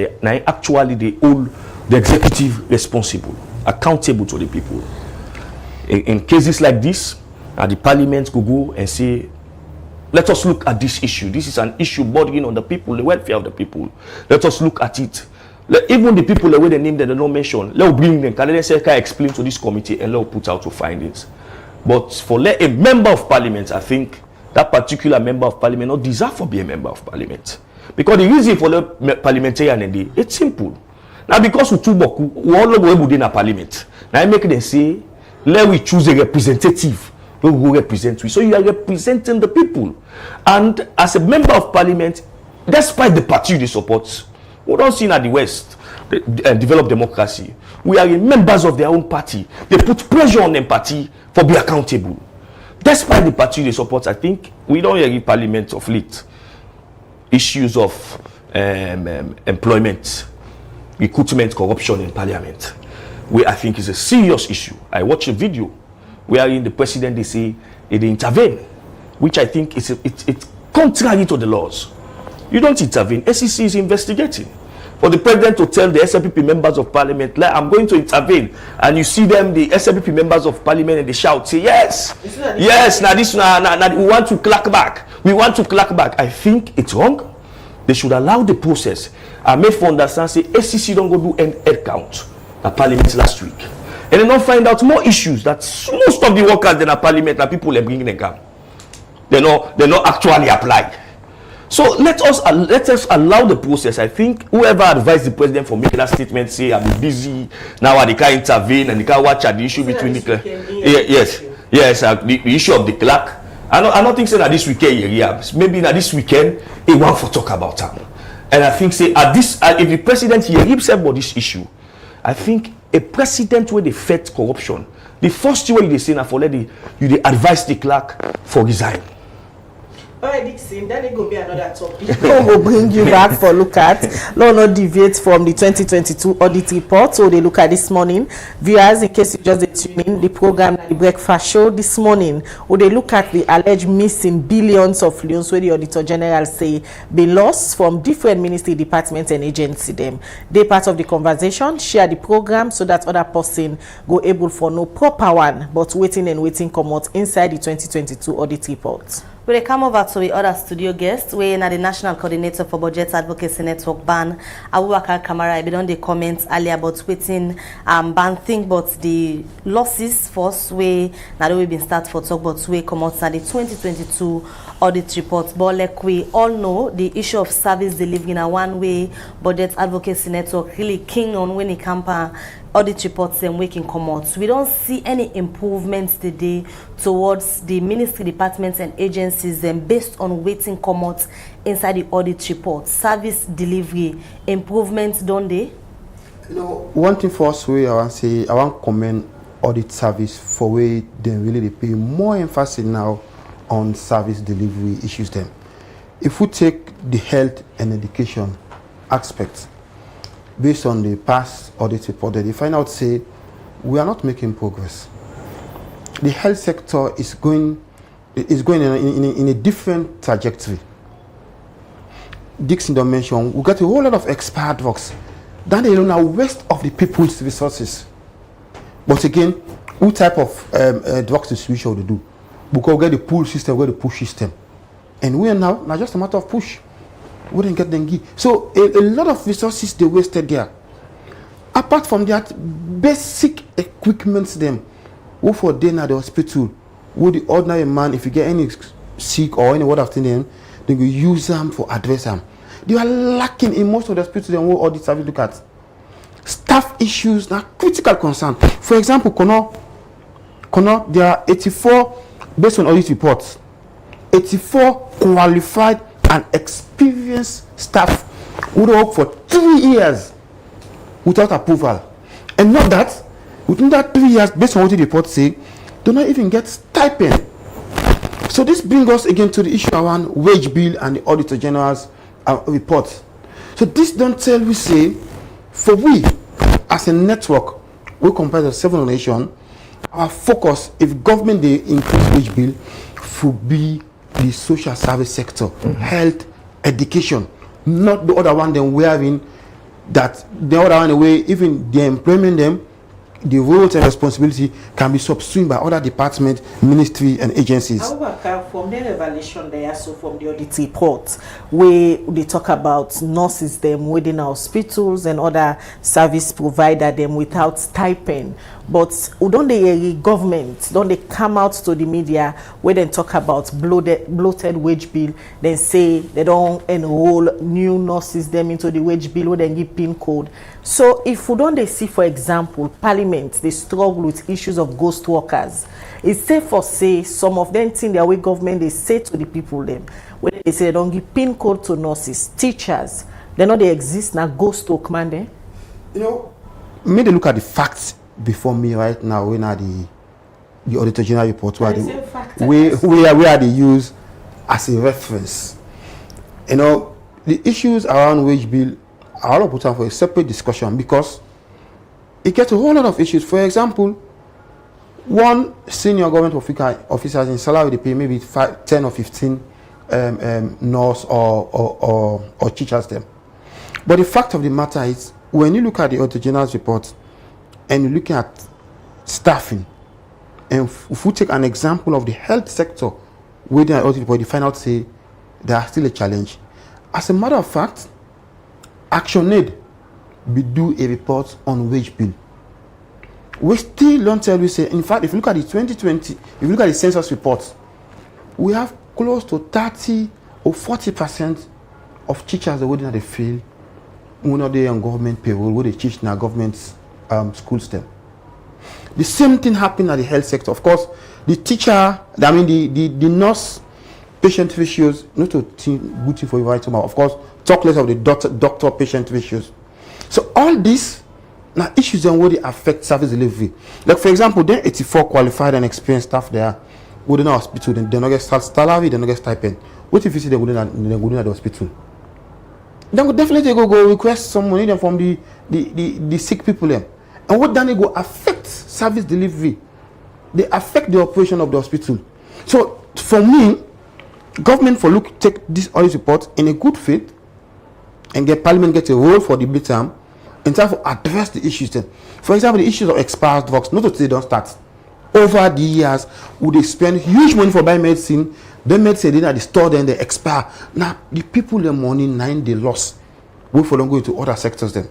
actually they hold the executive responsible, accountable to the people. In cases like this, the parliament could go and say, let us look at this issue. This is an issue bordering on the people, the welfare of the people. Let us look at it. Even the people the way they name that they don't mention, let's bring them. Can they say, can I explain to this committee and let's put out to findings. But for a member of parliament, I think that particular member of parliament not deserve to be a member of parliament. Because the reason for the parliamentarian, it's simple. Now because we two boku, we all go able in a parliament. Now I make them say, let we choose a representative who will represent you. So you are representing the people. And as a member of parliament, despite the party they support, we don't see in the West develop democracy. We are members of their own party. They put pressure on them party for be accountable. Despite the party they support, I think we don't hear in parliament of late issues of employment, recruitment, corruption in parliament, where I think is a serious issue. I watch a video wherein the president they say they intervene, which I think it's contrary to the laws. You don't intervene. SEC is investigating. For the president to tell the SLPP members of parliament, like, I'm going to intervene, and you see them, the SLPP members of parliament, and they shout, say, yes, yes, now this, now we want to clack back. We want to clack back. I think it's wrong. They should allow the process. I made for understand, say, SEC don't go do an head count at parliament last week. And then don't find out more issues that most of the workers in a parliament and people are bringing them come. They not actually apply. So let us allow the process. I think whoever advised the president for making that statement say I'm busy now, they can't intervene and they can't watch at the issue between the clerk. The issue of the clerk. I don't think say that this weekend maybe now this weekend he want to talk about them. And I think say at this if the president hear himself about this issue, I think a president where they fight corruption, the first way they say now for let you advise the clerk for resign. Alright, Dixon, then it will be another topic. We will bring you back for look at. Let's not deviate from the 2022 audit report. So they look at this morning. Viewers, in case you just tune in, the program, the breakfast show this morning, where they look at the alleged missing billions of loans where the Auditor General say been lost from different ministry departments and agencies. Them. They part of the conversation, share the program so that other person go able for no proper one, but waiting come out inside the 2022 audit report. We come over to the other studio guest. We are the National Coordinator for Budget Advocacy Network Ban. Abubakar Kamara, I been on the comments earlier about waiting ban think but the losses first way now that we've been start for talk but we come out the 2022 audit report. But like we all know, the issue of service delivery in a one-way budget advocacy network really keen on when it comes to audit reports and waking come out. We don't see any improvements today towards the ministry departments and agencies then based on waiting come out inside the audit report. Service delivery improvements, don't they? You know, one thing first way I want to say, I want to commend audit service for where they really pay more emphasis now on service delivery issues then. If we take the health and education aspect, based on the past audit report, they find out say we are not making progress. The health sector is going in a different trajectory. Dixon mentioned we got a whole lot of expired drugs that they are now waste of the people's resources. But again, what type of drugs distribution we do? Because we get the pull system, we get the push system, and we are now just a matter of push. We didn't get dengue. So a lot of resources they wasted there. Apart from that, basic equipment them, who for day at the hospital, who the ordinary man, if you get any sick or any word after them, they will use them for address them. They are lacking in most of the hospitals and all these service look at. Staff issues are critical concern. For example, Kono, there are 84, based on audit reports, 84 qualified and experienced staff who work for 3 years without approval. And not that, within that 3 years, based on what the reports say, do not even get stipend. So this brings us again to the issue around wage bill and the Auditor General's report. So this don't tell we say, for we, as a network, we compare the 7 nations, our focus, if government they increase wage bill, should be the social service sector, health, education, not the other one then we are in that the other one away, even the employment them, the roles and responsibility can be subsumed by other departments, ministry and agencies. However, from their evaluation there, so from the audit report, where they talk about nurses them within hospitals and other service provider them without stipend. But don't the government, don't they come out to the media where they talk about bloated wage bill, then say they don't enroll new nurses them into the wage bill, where they give PIN code. So if we don't they see, for example, Parliament, they struggle with issues of ghost workers. It's safe for say some of them think their way government they say to the people them, when they say they don't give PIN code to nurses, teachers, they know they exist now ghost work man there. You know, may they look at the facts before me right now when are the Auditor General report where they use as a reference. You know, the issues around wage bill are all put on for a separate discussion because it gets a whole lot of issues. For example, one senior government officers in salary they pay maybe 10 or 15 nurse or teachers them. But the fact of the matter is, when you look at the Auditor General's report and you're looking at staffing, and if we take an example of the health sector, where the audit report, you find out say there are still a challenge. As a matter of fact, ActionAid we do a report on wage bill. We still don't tell you say, in fact, if you look at the 2020, if you look at the census reports, we have close to 30 or 40% of teachers that within the field who are on government payroll, where they teach in our government schools them. The same thing happened at the health sector. Of course, the teacher, I mean the nurse patient ratios, not to good thing for you right now. Of course, talk less of the doctor patient ratios. So all these now issues then where they affect service delivery. Like for example, then 84 qualified and experienced staff there within our hospital, they don't get salary, they don't get stipend. What if you see them within the hospital? Then we definitely go request some money then from the sick people there. And what then they go affect service delivery. They affect the operation of the hospital. So for me, government take this audit report in a good faith and get Parliament get a role for the midterm in terms of address the issues then. For example, the issues of expired drugs, not to say they don't start. Over the years, would they spend huge money for buying medicine, then medicine then at the store, then they expire. Now the people the money 9 they lost. We for them go into other sectors then.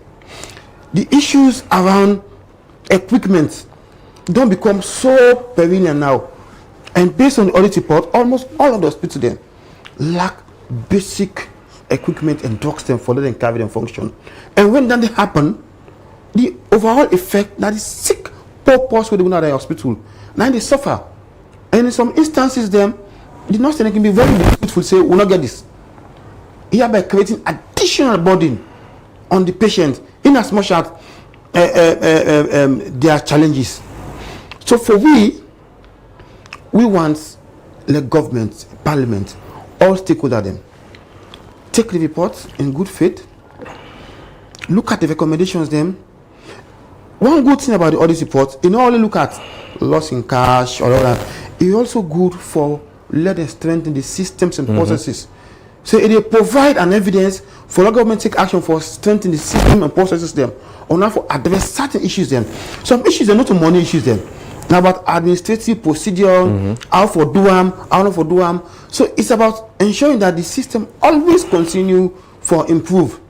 The issues around equipment don't become so perennial now. And based on the audit report, almost all of the hospitals then, lack basic equipment and drugs them for let them carry them function. And when that happen, the overall effect that is sick purpose with the hospital. Now they suffer. And in some instances them, the nurse can be very difficult to say, we'll not get this. Hereby creating additional burden on the patient in as much as there are challenges. So for we want the government, parliament, all stakeholders them take the report in good faith, look at the recommendations them. One good thing about the audit report, you not only look at loss in cash or all that, it's also good for let them strengthen the systems and processes. So it provide an evidence for the government to take action for strengthening the system and processes them, or not for address certain issues them. Some issues are not to money issues them. Now about administrative procedure, how for do them, how not for do them. So it's about ensuring that the system always continue for improve.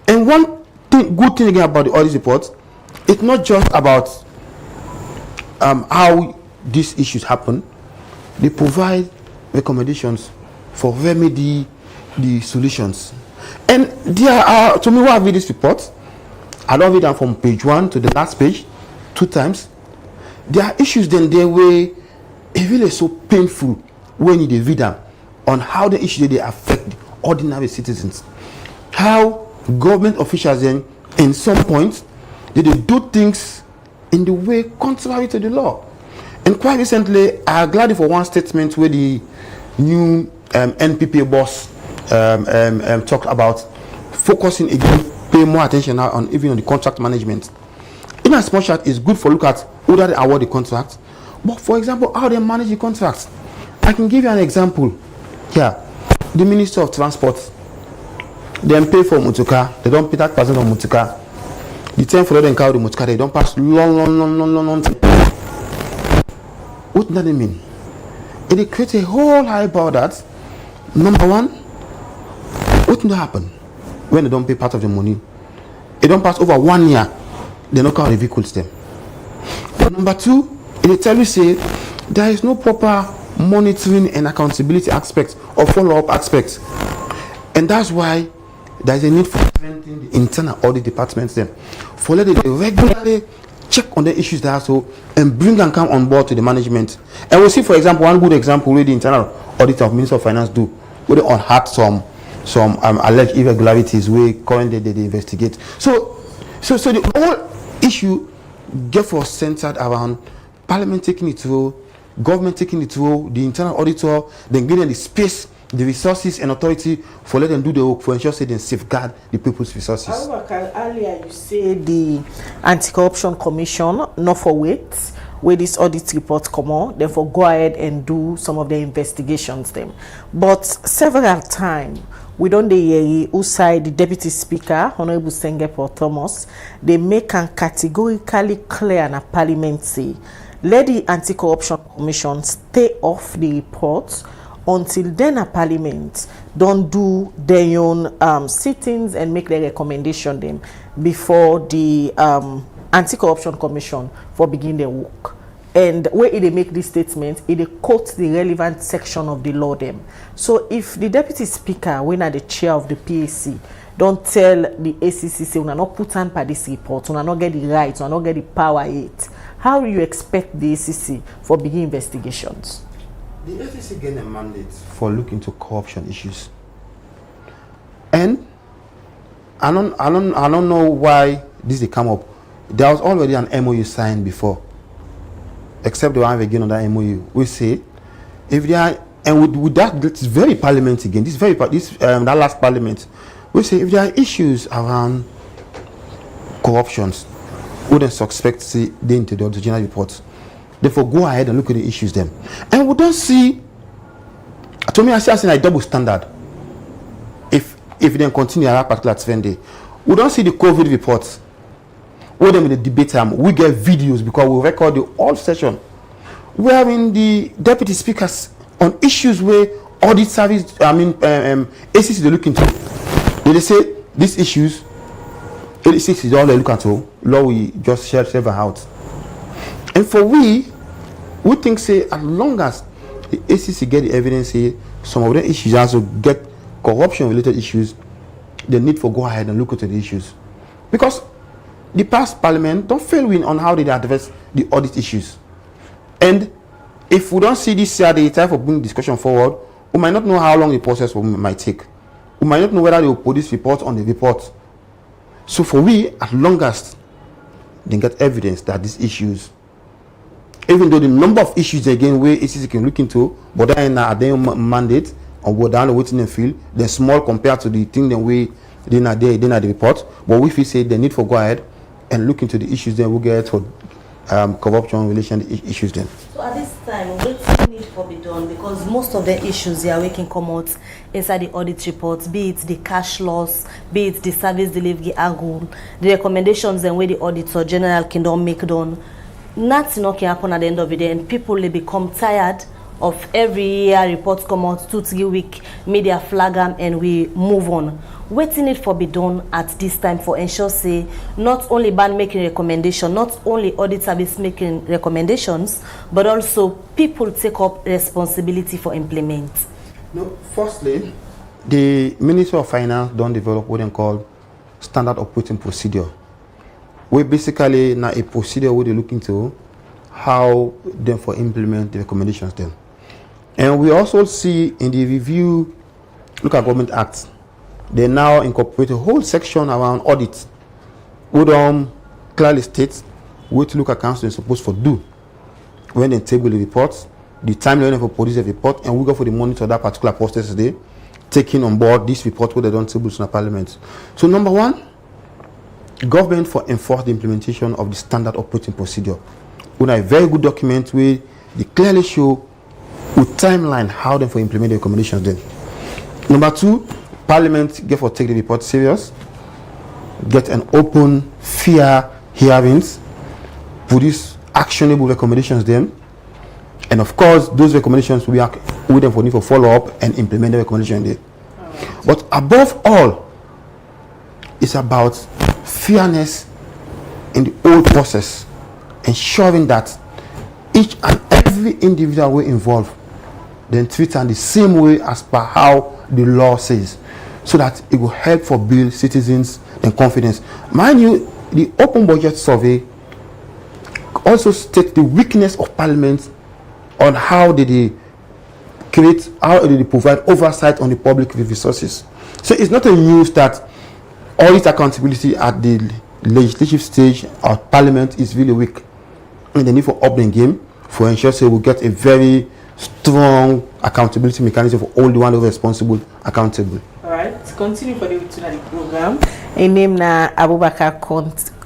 And one thing, good thing again about the audit report, it's not just about how these issues happen. They provide recommendations for remedy the solutions. And there are, to me, when I read this report, I don't read them from page 1 to the last page 2 times. There are issues then there where it really is so painful when you read them on how the issues they affect ordinary citizens. How government officials then, in some points, they do things in the way contrary to the law. And quite recently, I'm glad for one statement where the new NPP boss talked about focusing again, pay more attention now on even on the contract management. In as much as it's good for look at who they award the contract, but for example, how they manage the contracts. I can give you an example here. The Minister of Transport, they pay for Mutuka, they don't pay that person on Mutuka. The time for them carry the Mutuka, they don't pass long. What does that mean? It creates a whole hype about that. Number one, what will happen when they don't pay part of the money? It don't pass over 1 year, they don't carry the vehicles them. But number two, it tell you say there is no proper monitoring and accountability aspect or follow-up aspect. And that's why there is a need for strengthening the internal audit departments them. For let it regularly check on the issues that are so and bring and come on board to the management. And we'll see, for example, one good example where the internal auditor of Minister of Finance do, where they unhacked some alleged irregularities where currently they investigate. So the whole issue therefore centered around Parliament taking it through, government taking it through, the internal auditor, then giving the space, the resources and authority for let them do the work for ensure they safeguard the people's resources. However, earlier you say the Anti-Corruption Commission not for wait where this audit report come on, therefore go ahead and do some of the investigations them. But several times we don't hear who side the Deputy Speaker, Honorable Sengepo Thomas, they make a categorically clear in a parliament say, let the Anti-Corruption Commission stay off the report until then a parliament don't do their own sittings and make their recommendation them before the Anti-Corruption Commission for begin their work. And where they make this statement, it quote the relevant section of the law them. So if the Deputy Speaker, when at the chair of the PAC, don't tell the ACC say we not put on by this report, we not get the right, we not get the power yet, how do you expect the ACC for begin investigations? The ACC get a mandate for looking into corruption issues, and I don't know why this they come up. There was already an MOU signed before, except the one again on that MOU. We say if they are, and with that, this very parliament again, that last parliament, we say if there are issues around corruptions, wouldn't suspect see the into the original report. Therefore, go ahead and look at the issues them. And we don't see, to me, I see as a double standard. If they continue at that particular trend day, we don't see the COVID reports. Where them in the debate time, we get videos because we record the whole session. We are in the deputy speakers on issues where audit service, ACC they look into. They say these issues, ACC is all they look into. Law we just share several out. And for we think say as long as the ACC get the evidence say some of the issues also get corruption-related issues, the need for go ahead and look at the issues. Because the past parliament don't fail win on how they address the audit issues. And if we don't see this year the time for bringing discussion forward, we might not know how long the process might take. We might not know whether they will produce report on the report. So for we, at longest, they get evidence that these issues, even though the number of issues again where ACC can look into, but then are their mandate or what down the waiting and field, they're small compared to the thing that we they not the report. But if we say they need for go ahead and look into the issues, then we'll get for corruption relation issues then. So at this time, what need for be done? Because most of the issues here we can come out inside the audit reports, be it the cash loss, be it the service delivery angle, the recommendations and where the auditor general can don't make done. Nothing can happen at the end of the day, and people will become tired of every year reports come out 2-3 weeks, media flag them, and we move on. What need for be done at this time for ensure say not only ban making recommendation, not only audit service making recommendations, but also people take up responsibility for implement. No, firstly, the Minister of Finance don't develop what they call standard operating procedure. We basically now a procedure where they look into how them for implement the recommendations then. And we also see in the review local government act, they now incorporate a whole section around audit. We don't clearly state what local council is supposed to do when they table the reports, the timeline for produce a report, and we go for the monitor that particular process today, taking on board this report where they don't table to the parliament. So number one, government for enforce the implementation of the standard operating procedure. We have a very good document where they clearly show with timeline how them for implement the recommendations then. Number two, Parliament get for take the report serious, get an open, fair hearings, produce actionable recommendations then, and of course those recommendations we are with them for need for follow up and implement the recommendation there. Right. But above all, it's about fairness in the whole process, ensuring that each and every individual we involved then treat them the same way as per how the law says, so that it will help for build citizens and confidence. Mind you, the open budget survey also states the weakness of Parliament on how did they create, how did they provide oversight on the public resources. So it's not a news that audit accountability at the legislative stage of Parliament is really weak. And the need for up the game for ensure so we get a very strong accountability mechanism for all the one who are responsible accountable. All right, continue for the program. A name na Abubakar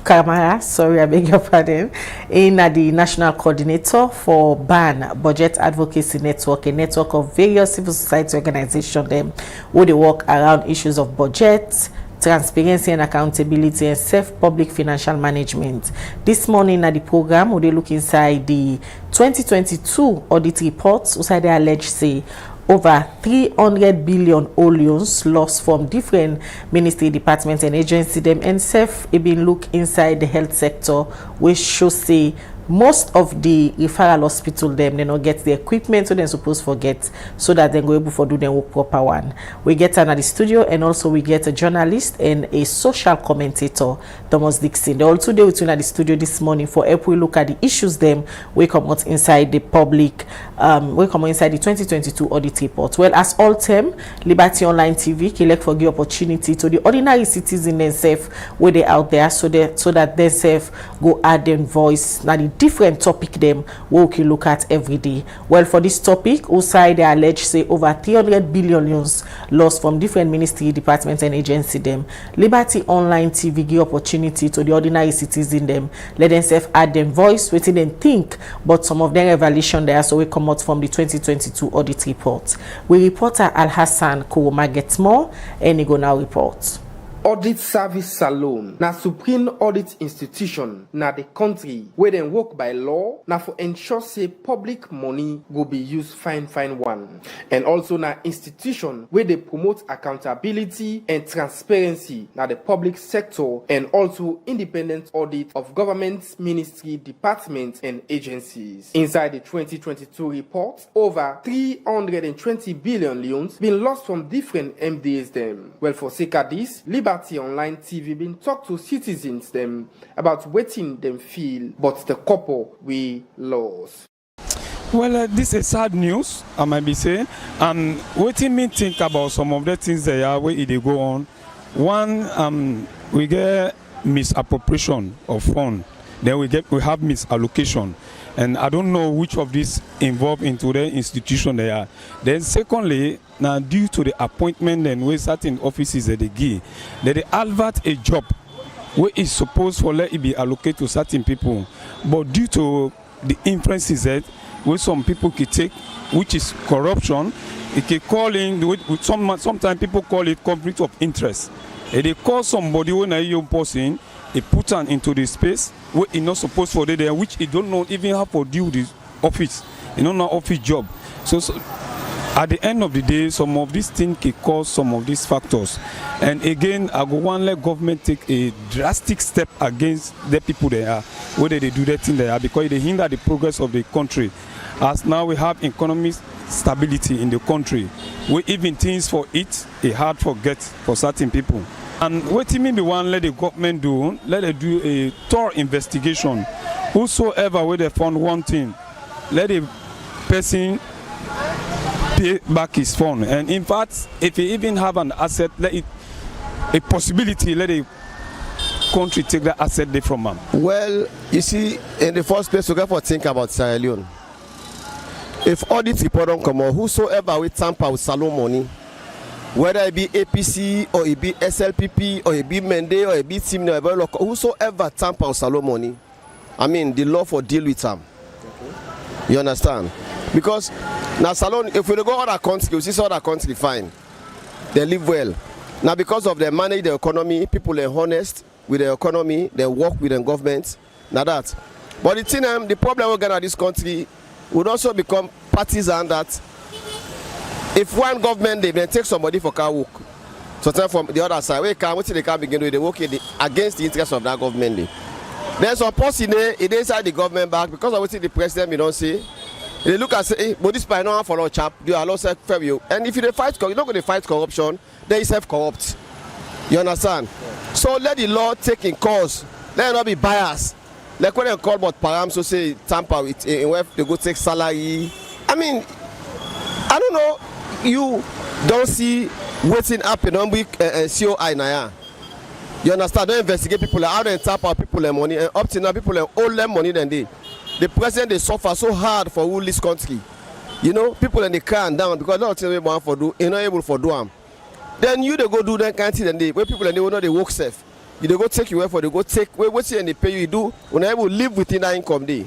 Kamara, sorry, I beg your pardon, in the National Coordinator for BAN, Budget Advocacy Network, a network of various civil society organizations them where they work around issues of budget, transparency and accountability, and safe public financial management. This morning at the program, we look inside the 2022 audit reports, inside they allege say over 300 billion loans lost from different ministry, departments and agencies them, and safe been look inside the health sector, which shows say most of the referral hospital them they not get the equipment so they're supposed to get so that they go able to do their work proper one. We get another studio, and also we get a journalist and a social commentator, Thomas Dixon. They all today with you at the studio this morning for help we look at the issues them we come out inside the public we come out inside the 2022 audit report. Well, as all term, Liberty Online TV can like for the opportunity to the ordinary citizen themselves where they out there so that they self go add them voice now the different topic them we can look at every day. Well, for this topic, outside they allege say over 300 billion lost from different ministry, departments and agency them. Liberty Online TV give opportunity to the ordinary citizen them, let themselves add them voice, waiting and think, but some of them evaluation there so we come out from the 2022 audit report. We reporter Al Hassan Kuruma gets more and he go now report. Audit Service Salon na supreme audit institution na the country where dem work by law na for ensure say public money go be used fine one. And also na institution where they promote accountability and transparency na the public sector and also independent audit of government, ministry, departments and agencies. Inside the 2022 report, over 320 billion loans been lost from different MDAs them. Well, for sake of this, Liberty Online TV been talk to citizens them about waiting them feel, but the couple we lost. Well, this is sad news, I might be saying, and waiting me think about some of the things that are where they go on. One, we get misappropriation of funds. Then we have misallocation, and I don't know which of these involved into the institution they are. Then secondly, now due to the appointment and where certain offices that they give, that they advert a job where is supposed for let it be allocated to certain people, but due to the influences that where some people can take, which is corruption, it can call in. Sometimes people call it conflict of interest. And they call somebody when a young person. They put them into the space where it's not supposed for there, which he don't know even how to do this office, office job. So at the end of the day, some of these things can cause some of these factors. And again, I go one let government take a drastic step against the people there, whether they do that thing there, because they hinder the progress of the country. As now we have economic stability in the country, where even things for it, it's hard to get for certain people. And what you mean the one let the government do, let it do a thorough investigation. Whosoever where they found one thing, let the person pay back his fund. And in fact, if he even have an asset, let it a possibility, let the country take that asset from him. Well, you see, in the first place, we got to think about Sierra Leone. If audit report don't come out, whosoever will tamper with salon money, whether it be APC or it be SLPP or it be Mende or it be Team, whosoever tamper with salon money, I mean, the law for deal with them. Okay. You understand? Because now salon, if we go other country, we see other country fine, they live well. Now because of they manage the economy, people are honest with the economy, they work with the government, now that. But the thing, the problem we're going to this country would also become partisan that if one government they take somebody for car work, so from the other side, they can't begin with the work against the interest of that government. There's some person it inside the government back because of what the president don't say. They look and say, hey, but this by now for no chap, you are not fair you. And if you fight, you're not going to fight corruption, they self-corrupt. You understand? Yeah. So let the law take in course. Let it not be biased. Like when they call about param, so say tamper with where they go take salary. I mean, I don't know. You don't see waiting up in one week COI now. You understand? Don't investigate people how they tap out people their money, and up to now people have all their money than they. The president they suffer so hard for rule this country. You know, people in the car down because they don't tell me what for do, you're not able for do them. Then you they go do that kind of thing and they where people and they will know they work safe. You they go take you where for they go take what's and they pay you do when they will live within that income day.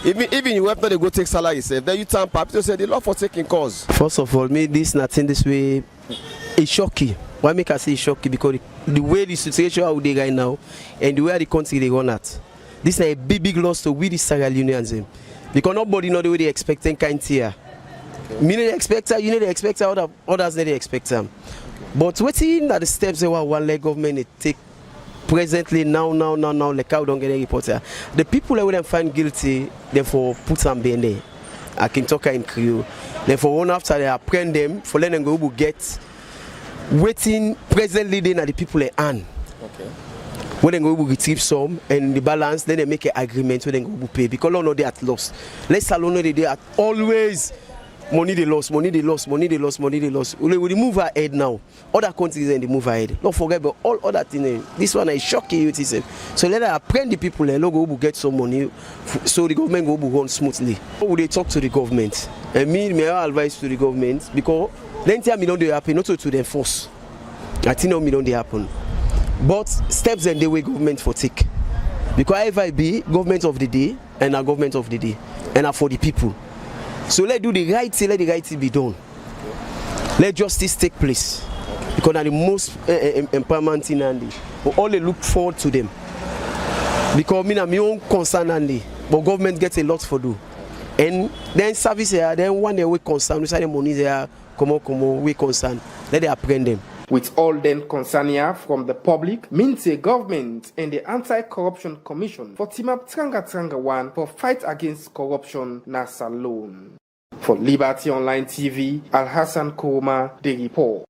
Even you have not they go take salary safe. Then you turn up to say the law for taking cause. First of all, me this nothing this way is shocking. Why make I say it's shocking? Because the way the situation out there right now and the way the country they run at, this is a big loss to we the Sierra Leoneans. Because nobody know the way they expecting kind here. Me they expect her, you know they expect her, others they expect them. But waiting at the steps that one leg government they take presently now, like how don't get a report here. The people that will find guilty, therefore put some behind there. I can talk in Creole. Therefore one after they apprehend them, for letting them go get waiting presently then at the people they earn. Okay. When they go retrieve some and the balance, then they make an agreement when they go pay because all know they at loss. Let's alone know they are always money they lost. We move ahead now. Other countries and they move ahead. Don't forget about all other things. This one is shocking you. So let us apprehend the people and go get some money so the government go run smoothly. How would they talk to the government? And me, my advice to the government because then tell me don't they happen, not to the force. I think no me don't they happen. But steps and the way government for take. Because if I be government of the day and a government of the day and are for the people. So let's do the right thing, let the right thing be done. Let justice take place. because they're the most empowerment thing and we all they look forward to them. Because me and my own concern and but government gets a lot for do. And then service here, then one day we concern, we say the money there, come on, we concern. Let they apprehend them. With all then concern here from the public, means the government and the Anti-Corruption Commission for team up Tranga one for fight against corruption na Salone. For Liberty Online TV, Al-Hassan Kouma, the report.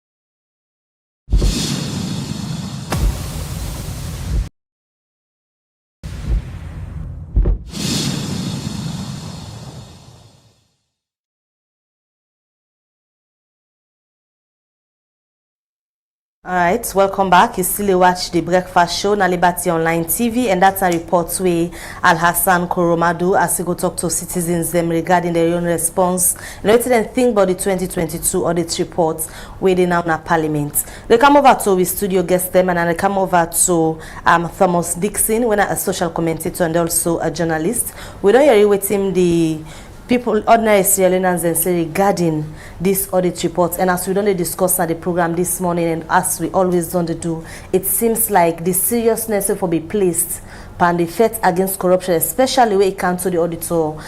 Alright, welcome back. You still watch the breakfast show na Liberty Online TV, and that's a report where Al-Hassan Koromadu as he go talk to citizens them regarding their own response. And what they think about the 2022 audit report where they now na Parliament. They come over to we studio guest them, and then they come over to Thomas Dixon, when a social commentator and also a journalist. We don't hear with him the people, ordinary Sierra Leoneans, and say regarding this audit report. And as we don't discuss at the program this morning, and as we always don't do, it seems like the seriousness will be placed upon the fight against corruption, especially when it comes to the auditor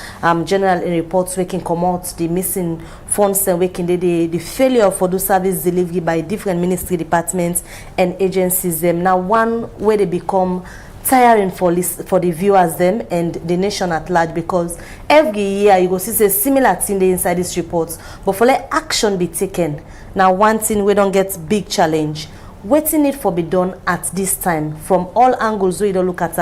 general in reports we can come out the missing funds and we can the failure for the service delivery by different ministry departments and agencies. Them now one where they become tiring for the viewers them and the nation at large, because every year you go see a similar thing inside these reports, but for let action be taken. Now one thing we don't get big challenge. Waiting it for be done at this time from all angles. We don't look at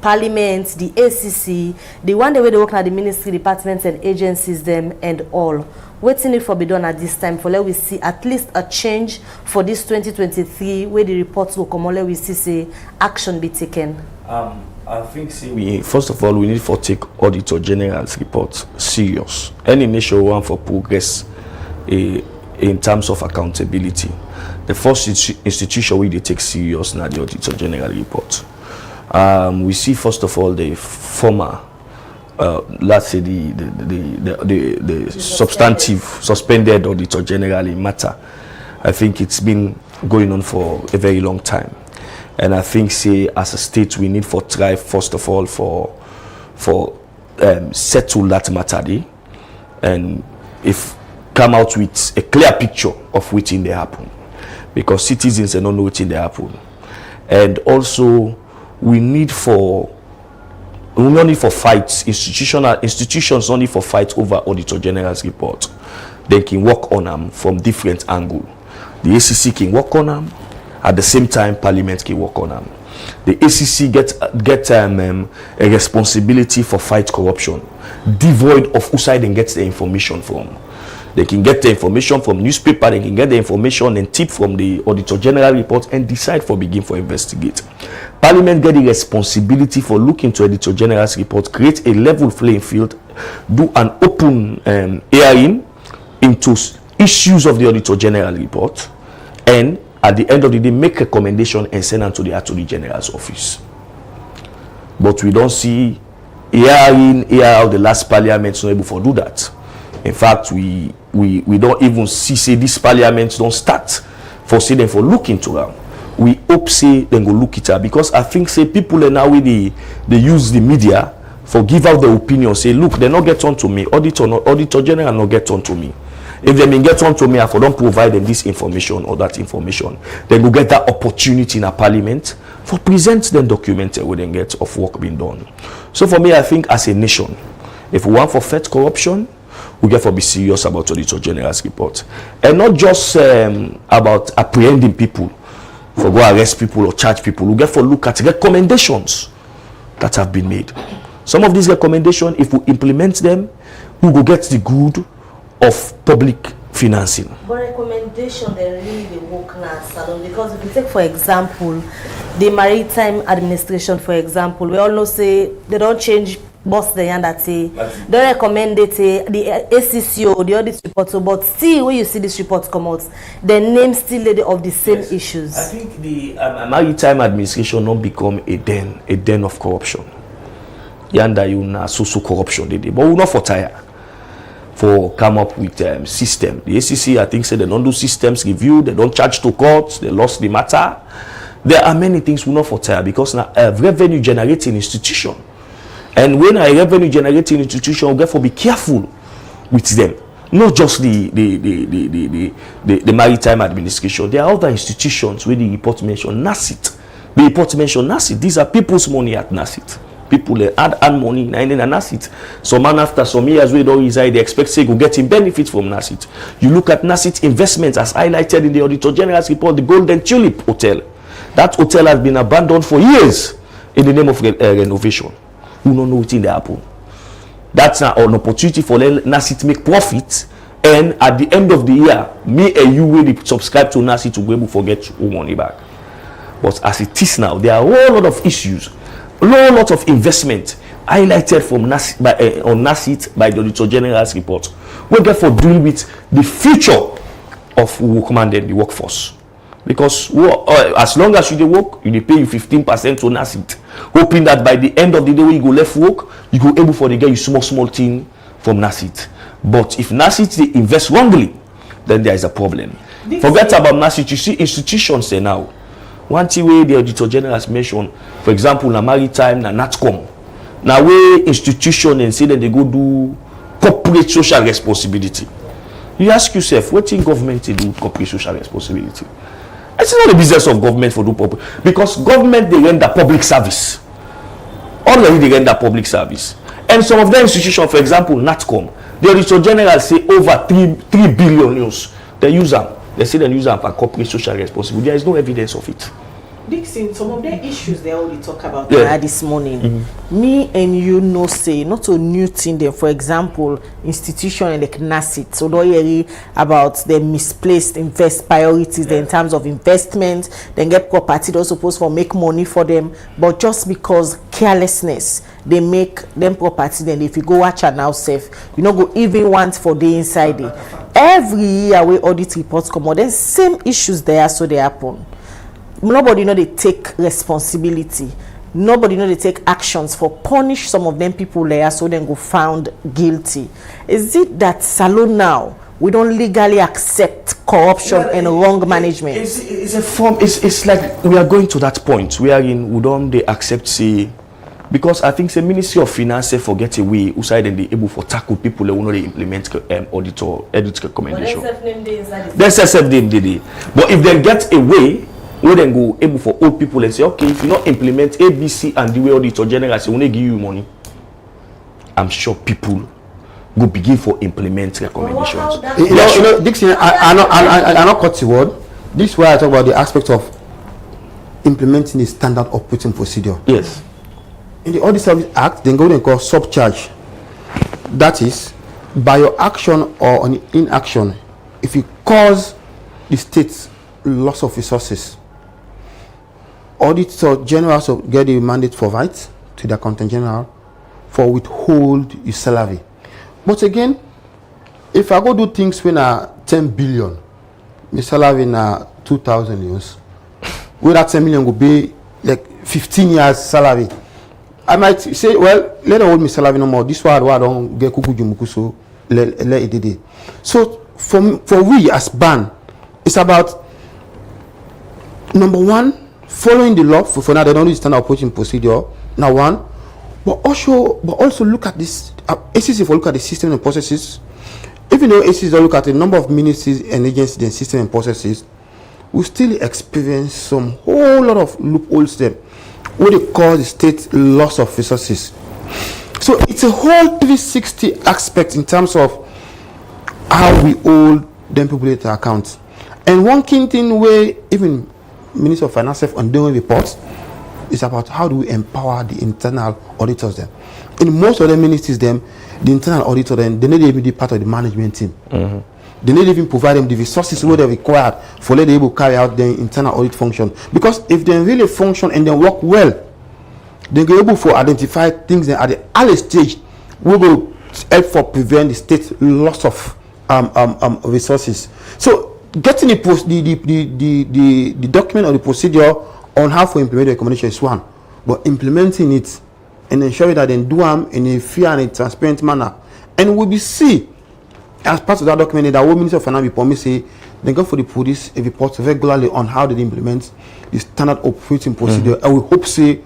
Parliament, the ACC, the one way they work at the ministry departments and agencies them and all. Waiting it for be done at this time for let we see at least a change for this 2023 where the reports will come on. Let we see say action be taken. I think first of all we need to take Auditor General's report serious. Any nation want for progress in terms of accountability. The first institution we take serious now the Auditor General report. We see first of all the former, let's say the substantive suspended Auditor General matter. I think it's been going on for a very long time, and I think say as a state we need for try first of all for settle that matter there, and if come out with a clear picture of which in they happen, because citizens don't know what in they happen. And also we need for fights, institutions only for fight over Auditor General's report. They can work on them from different angles. The ACC can work on them, at the same time Parliament can work on them. The ACC get a responsibility for fight corruption, devoid of who side and gets the information from. They can get the information from newspaper, they can get the information and tip from the Auditor General report and decide for begin for investigate. Parliament get the responsibility for looking to Auditor General's report, create a level playing field, do an open hearing into issues of the Auditor General report, and at the end of the day make recommendation and send them to the Attorney General's office. But we don't see hearing how the last Parliament not able to do that. In fact, we don't even see this Parliament don't start for say them for look into them. We hope say then go look it up, because I think say people are now they use the media for give out their opinion. Say look, they not get on to me. Auditor General not get on to me. If they may get on to me, I for don't provide them this information or that information, they will get that opportunity in a Parliament for present them documented where they get of work being done. So for me, I think as a nation, if we want for fight corruption, we get to be serious about Auditor General's report, and not just about apprehending people for go arrest people or charge people. We get to look at recommendations that have been made. Some of these recommendations, if we implement them, we will get the good of public financing. But recommendation they really work now, Salon, because if you take for example the Maritime Administration, for example, we all know say they don't change boss the hand that say they recommend it the ACCO, the audit report, but still when you see this report come out, the name still of the same issues. I think the Maritime Administration not become a den of corruption. Yanda you na so corruption they, but we not for tire. for come up with system. The ACC, I think, said they don't do systems review, they don't charge to courts, they lost the matter. There are many things we not for tire because now a revenue generating institution. And when a revenue generating institution, we therefore be careful with them. Not just the maritime administration. There are other institutions where the report mentioned NACIT. The report mentioned NACIT. These are people's money at NACIT. People they add money in NACIT. Some man after some years we don't reside, they expect say go getting benefits from NACIT. You look at NACIT investments as highlighted in the Auditor General's report, the Golden Tulip Hotel. That hotel has been abandoned for years in the name of renovation. Who don't know what's in the apple. That's now an opportunity for NACIT to make profit, and at the end of the year, me and you will subscribe to NACIT to be able to forget your money back. But as it is now, there are a whole lot of issues, a whole lot of investment highlighted from NACIT on NACIT by the Auditor General's report. We therefore deal with the future of workman and the workforce. Because as long as you work, you pay you 15% to NACIT, hoping that by the end of the day when you go left work, you go able for the get you small thing from NACIT. But if NACIT they invest wrongly, then there is a problem. Forget about NACIT. You see institutions there now. One thing where the Auditor General has mentioned, for example, na maritime, na NATCOM. Now where institution and say that they go do corporate social responsibility. You ask yourself, what in government they do corporate social responsibility? It's not the business of government for do public, because government they render public service. Already they render public service. And some of the institutions, for example, NATCOM, the Auditor General say over 3 billion news. They use them. They say they use them for corporate social responsibility. There is no evidence of it. Dixon, some of the issues they already talk about this morning. Me and you know say not a new thing there. For example, institution like NACIT, so don't hear about the misplaced priorities in terms of investment. Then get property they're supposed to make money for them, but just because carelessness they make them property. Then if you go watch and now safe, you know go even want for the inside it. Every year we audit reports come out, then same issues there so they happen. Nobody know they take responsibility. Nobody know they take actions for punish some of them people there so then go found guilty. Is it that Salone now we don't legally accept corruption and wrong management? It's a form. It's like we are going to that point wherein we don't they accept say, because I think the Ministry of Finance forget a way who side and they able for tackle people who know they implement audit recommendation. That's self-name. But if they get a way, we then go able for old people and say, okay, if you not implement ABC and the way Auditor General say, we give you money, I'm sure people go begin for implement recommendations. You know, Dixon, I not cut the word. This is where I talk about the aspect of implementing the standard operating procedure. Yes. In the Audit Service Act, they go and call subcharge. That is, by your action or on inaction, if you cause the state loss of resources, Auditor General also get a mandate for rights to the Accountant General for withhold your salary. But again, if I go do things when I 10 billion, my salary na 2,000 years, where that 10 million will be like 15 years salary, I might say, well, let them hold me salary no more. This one I don't get kuku jumuku, so let it did. So for we as BAN, it's about number one, following the law. For now, they don't understand our approaching procedure. Now one, but also look at this. ACC for look at the system and processes. Even though ACC don't look at the number of ministries and agencies and system and processes, we still experience some whole lot of loopholes there, what they call the state loss of resources. So it's a whole 360 aspect in terms of how we hold them people to account. And one key thing where even Minister of Finance on doing reports is about how do we empower the internal auditors them. In most of the ministries them, the internal auditor then they need to be part of the management team. They need to even provide them the resources where they're required for them to be able to carry out their internal audit function. Because if they really function and they work well, they're able to identify things that at the early stage will help for prevent the state loss of resources. So getting the document or the procedure on how to implement the recommendation is one, but implementing it and ensuring that they do them in a fair and a transparent manner, and we will see As part of that document, the Minister of Finance report me say they go for the police a report regularly on how they implement the standard operating procedure. And we hope say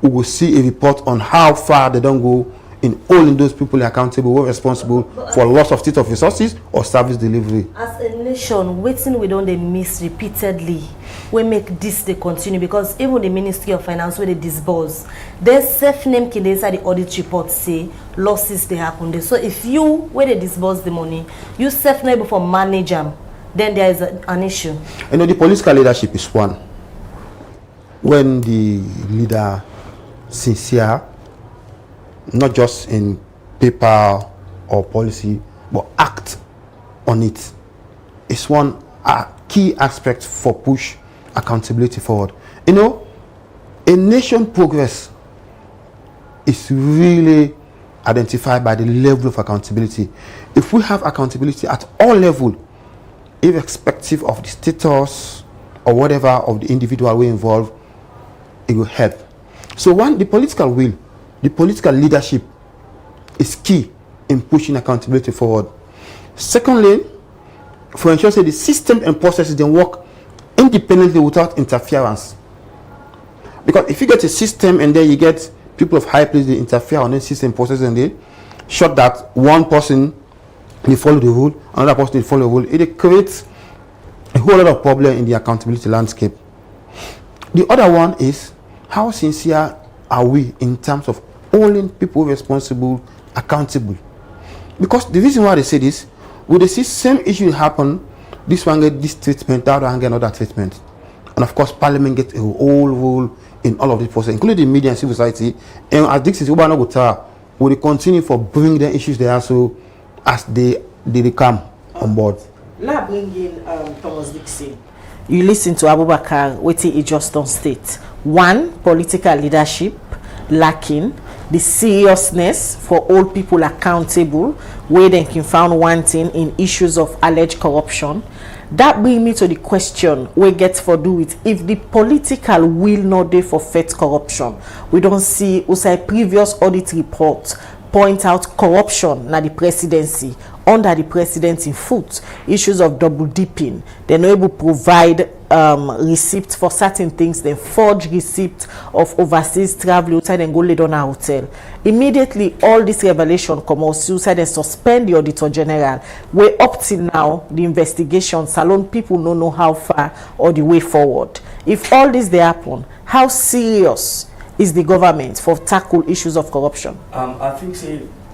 we will see a report on how far they don't go in holding those people accountable who are responsible for loss of state of resources or service delivery. As a nation, waiting we don't they miss repeatedly. We make this they continue because even the Ministry of Finance where they disburse, their self name can inside the audit report say losses they happen there. So if you where they disburse the money, you self name for manage them, then there is an issue. You know, the political leadership is one. When the leader sincere, not just in paper or policy, but act on it, it's one key aspect for push accountability forward. You know, a nation progress is really identified by the level of accountability. If we have accountability at all levels, irrespective of the status or whatever of the individual we involve, it will help. So one, the political will, the political leadership is key in pushing accountability forward. Secondly, for ensuring that the system and processes then work independently without interference. Because if you get a system and then you get people of high place, they interfere on the system process and they shut that one person, they follow the rule, another person they follow the rule, it creates a whole lot of problem in the accountability landscape. The other one is how sincere are we in terms of holding people responsible accountable? Because the reason why they say this, when they see same issue happen, this one get this treatment, that one get another treatment, and of course Parliament gets a whole role in all of this process, including media and civil society. And as this is will continue for bringing the issues there so as they come on board. Let's bring in Thomas Dixon. You listen to Abubakar waiting he just on state. One, political leadership lacking, the seriousness for all people accountable, where they can find one thing in issues of alleged corruption. That brings me to the question we get for do it if the political will not there for fight corruption. We don't see also a previous audit report point out corruption na the presidency under the presidency foot, issues of double dipping. They're not able to provide receipts for certain things, then forge receipts of overseas travel outside and go lay down a hotel. Immediately all this revelation come out, suicide and suspend the auditor general. Where up till now the investigation salon people don't know how far or the way forward. If all this they happen, how serious is the government for tackle issues of corruption? I think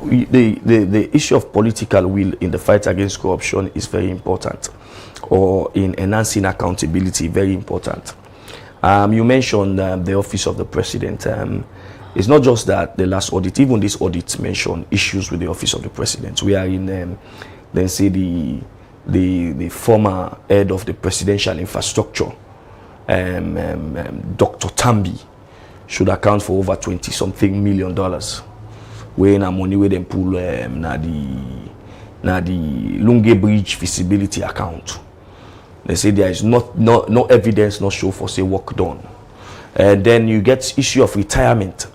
the issue of political will in the fight against corruption is very important, or in enhancing accountability, very important. You mentioned the office of the president. It's not just that the last audit, even this audit mentioned issues with the office of the president. We are in, then say the former head of the presidential infrastructure, Dr. Tambi, should account for over $20-something million. Where na money where them pull na the Lunge Bridge feasibility account. They say there is no evidence, not show for say work done. And then you get issue of retirement,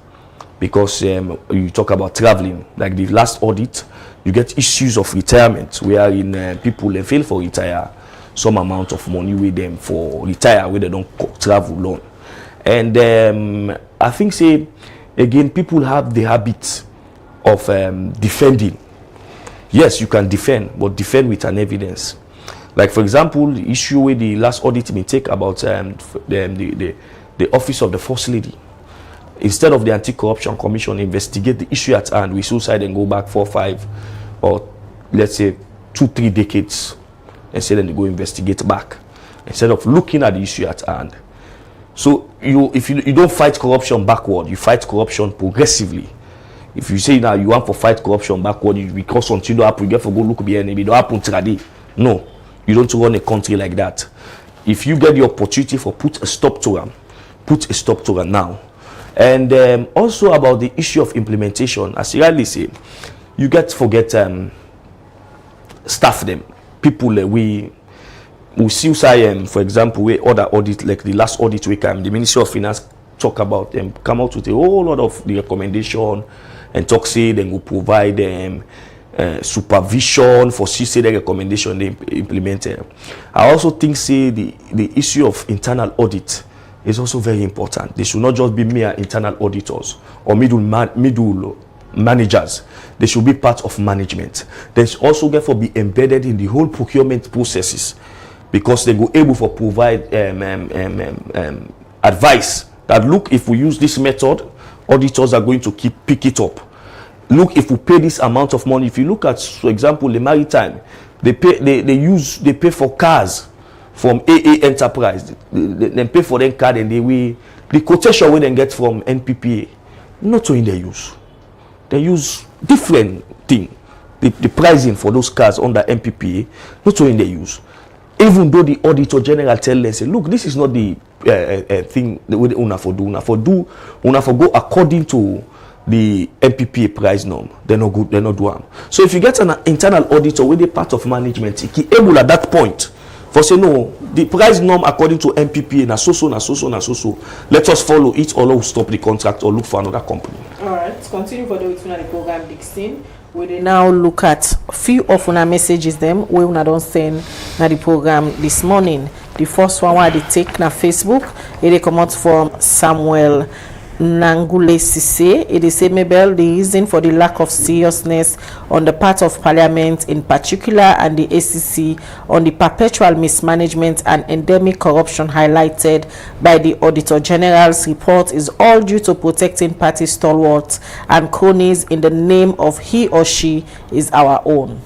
because you talk about traveling, like the last audit, you get issues of retirement where in people fail for retire some amount of money with them for retire where they don't travel long. And I think say again people have the habit of defending. Yes, you can defend, but defend with an evidence. Like for example, the issue with the last audit may take about the office of the First Lady. Instead of the Anti-Corruption Commission investigate the issue at hand, we suicide and go back 4, 5, or let's say 2, 3 decades, and say then they go investigate back instead of looking at the issue at hand. So if you don't fight corruption backward, you fight corruption progressively. If you say now you want to fight corruption backward, because something don't happen, you get to go look behind it, don't happen today. No, you don't run a country like that. If you get the opportunity for put a stop to them now. And also about the issue of implementation, as you rightly say, you get to forget staff them. People we see say, for example, we other audit, like the last audit we came, the Ministry of Finance talk about them, come out with a whole lot of the recommendation and talk say they will provide supervision for see the recommendation they implemented. I also think say the issue of internal audit is also very important. They should not just be mere internal auditors or middle managers. They should be part of management. They should also therefore be embedded in the whole procurement processes, because they go able to provide advice that, look, if we use this method, auditors are going to pick it up. Look, if we pay this amount of money, if you look at, for example, the maritime, they pay for cars from AA Enterprise. They pay for their card, and the quotation we then get from NPPA, not so in their use. They use different thing. The pricing for those cars under NPPA, not so in their use. Even though the auditor general tell them, say, look, this is not the thing that we una for do. Una for go according to the NPPA price norm. They're not good. They're not doing. So if you get an internal auditor with a part of management, he able at that point for say, no, the price norm according to NPPA na so. Let us follow it, or we'll stop the contract or look for another company. All right, continue for the program, Dixon. We now look at few of our messages them we una don't send na the program this morning. The first one where they take na Facebook, it come out from Samuel Nangule Sise. It is say maybe the reason for the lack of seriousness on the part of Parliament in particular and the ACC on the perpetual mismanagement and endemic corruption highlighted by the Auditor General's report is all due to protecting party stalwarts and cronies in the name of he or she is our own.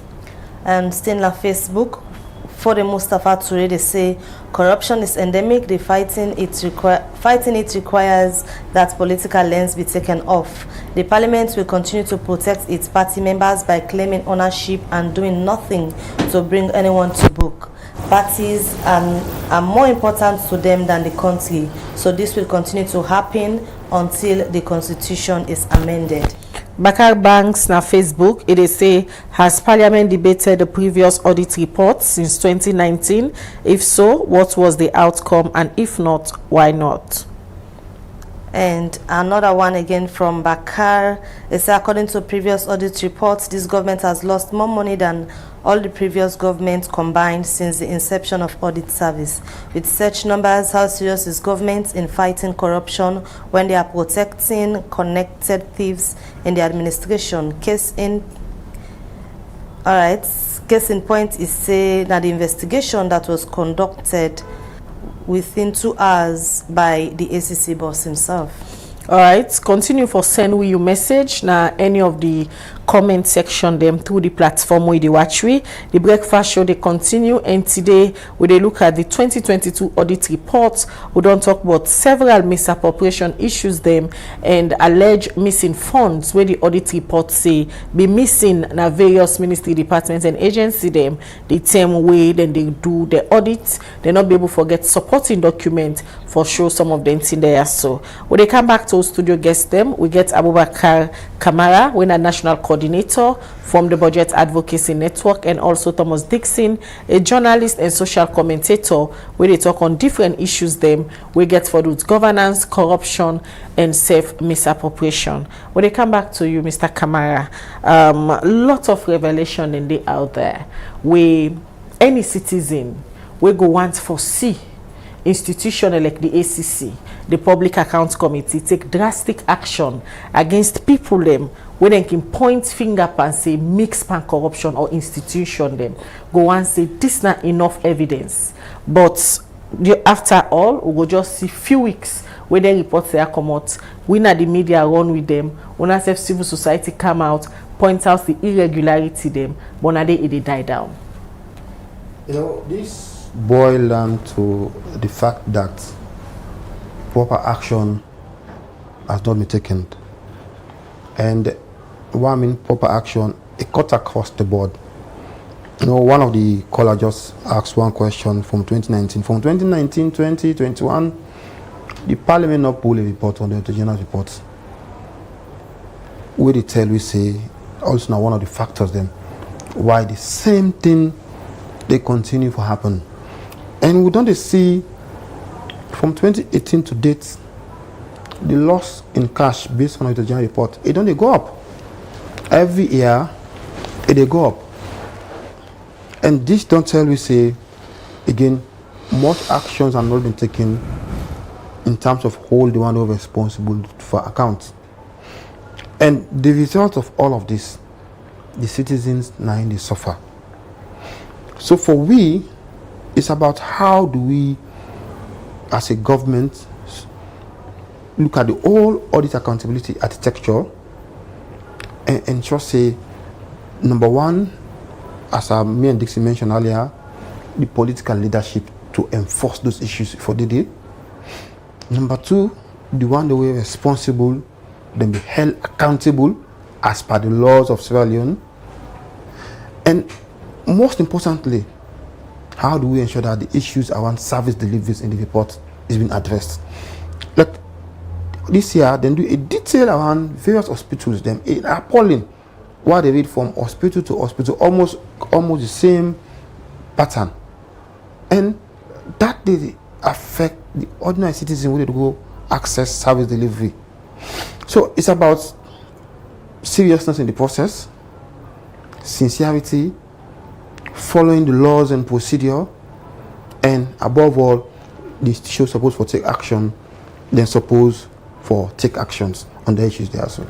And still on Facebook, for the Mustafa Toure, they say corruption is endemic. The fighting it requires that political lens be taken off. The parliament will continue to protect its party members by claiming ownership and doing nothing to bring anyone to book. Parties are more important to them than the country, so this will continue to happen until the constitution is amended. Bakar Banks na Facebook, it is say, has Parliament debated the previous audit report since 2019? If so, what was the outcome, and if not, why not? And another one again from Bakar, it says, according to previous audit reports, this government has lost more money than all the previous governments combined since the inception of audit service. With such numbers, how serious is government in fighting corruption when they are protecting connected thieves in the administration? Case in point is say that the investigation that was conducted within 2 hours by the ACC boss himself. All right, continue for send we your message na any of the comment section them through the platform where they watch we. The breakfast show they continue, and today we they look at the 2022 audit report. We don't talk about several misappropriation issues them and alleged missing funds where the audit report say be missing na various ministry departments and agency them the same way then they do the audit. They not be able to get supporting document for show some of them in there. So when they come back to our studio guest them, we get Abubakar Kamara, when a national coordinator from the Budget Advocacy Network, and also Thomas Dixon, a journalist and social commentator, where they talk on different issues them we get for good governance, corruption, and safe misappropriation. When they come back to you, Mr. Kamara, lot of revelation in the out there where any citizen we go want for see institution like the ACC, the Public Accounts Committee, take drastic action against people them when they can point finger and say mix pan corruption or institution them go and say this not enough evidence. But after all, we go just see few weeks where they report they come out, we not the media run with them, when I say civil society come out, point out the irregularity them, but now they die down. You know, this boil down to the fact that proper action has not been taken. And what I mean proper action, it cut across the board. You know, one of the callers just asked one question from 2019. From 2019, 2021, the Parliament not pull a report on the Auditor General's report. Where they tell we say, also now one of the factors then, why the same thing they continue to happen. And we don't see from 2018 to date, the loss in cash based on the Auditor General report, it don't go up. Every year, they go up. And this don't tell we say, again, much actions are not been taken in terms of hold the one who is responsible for accounts. And the result of all of this, the citizens now they suffer. So for we, it's about how do we, as a government, look at the whole audit accountability architecture and ensure, say, number one, as me and Dixie mentioned earlier, the political leadership to enforce those issues for the day. Number two, the one that we're responsible, then be held accountable as per the laws of Sierra Leone. And most importantly, how do we ensure that the issues around service deliveries in the report is being addressed? Like this year, then do a detail around various hospitals, them appalling what they read from hospital to hospital, almost the same pattern. And that did affect the ordinary citizen who did go access service delivery. So it's about seriousness in the process, sincerity, following the laws and procedure, and above all, the institution supposed for take action, then supposed for take actions on the issues there as well.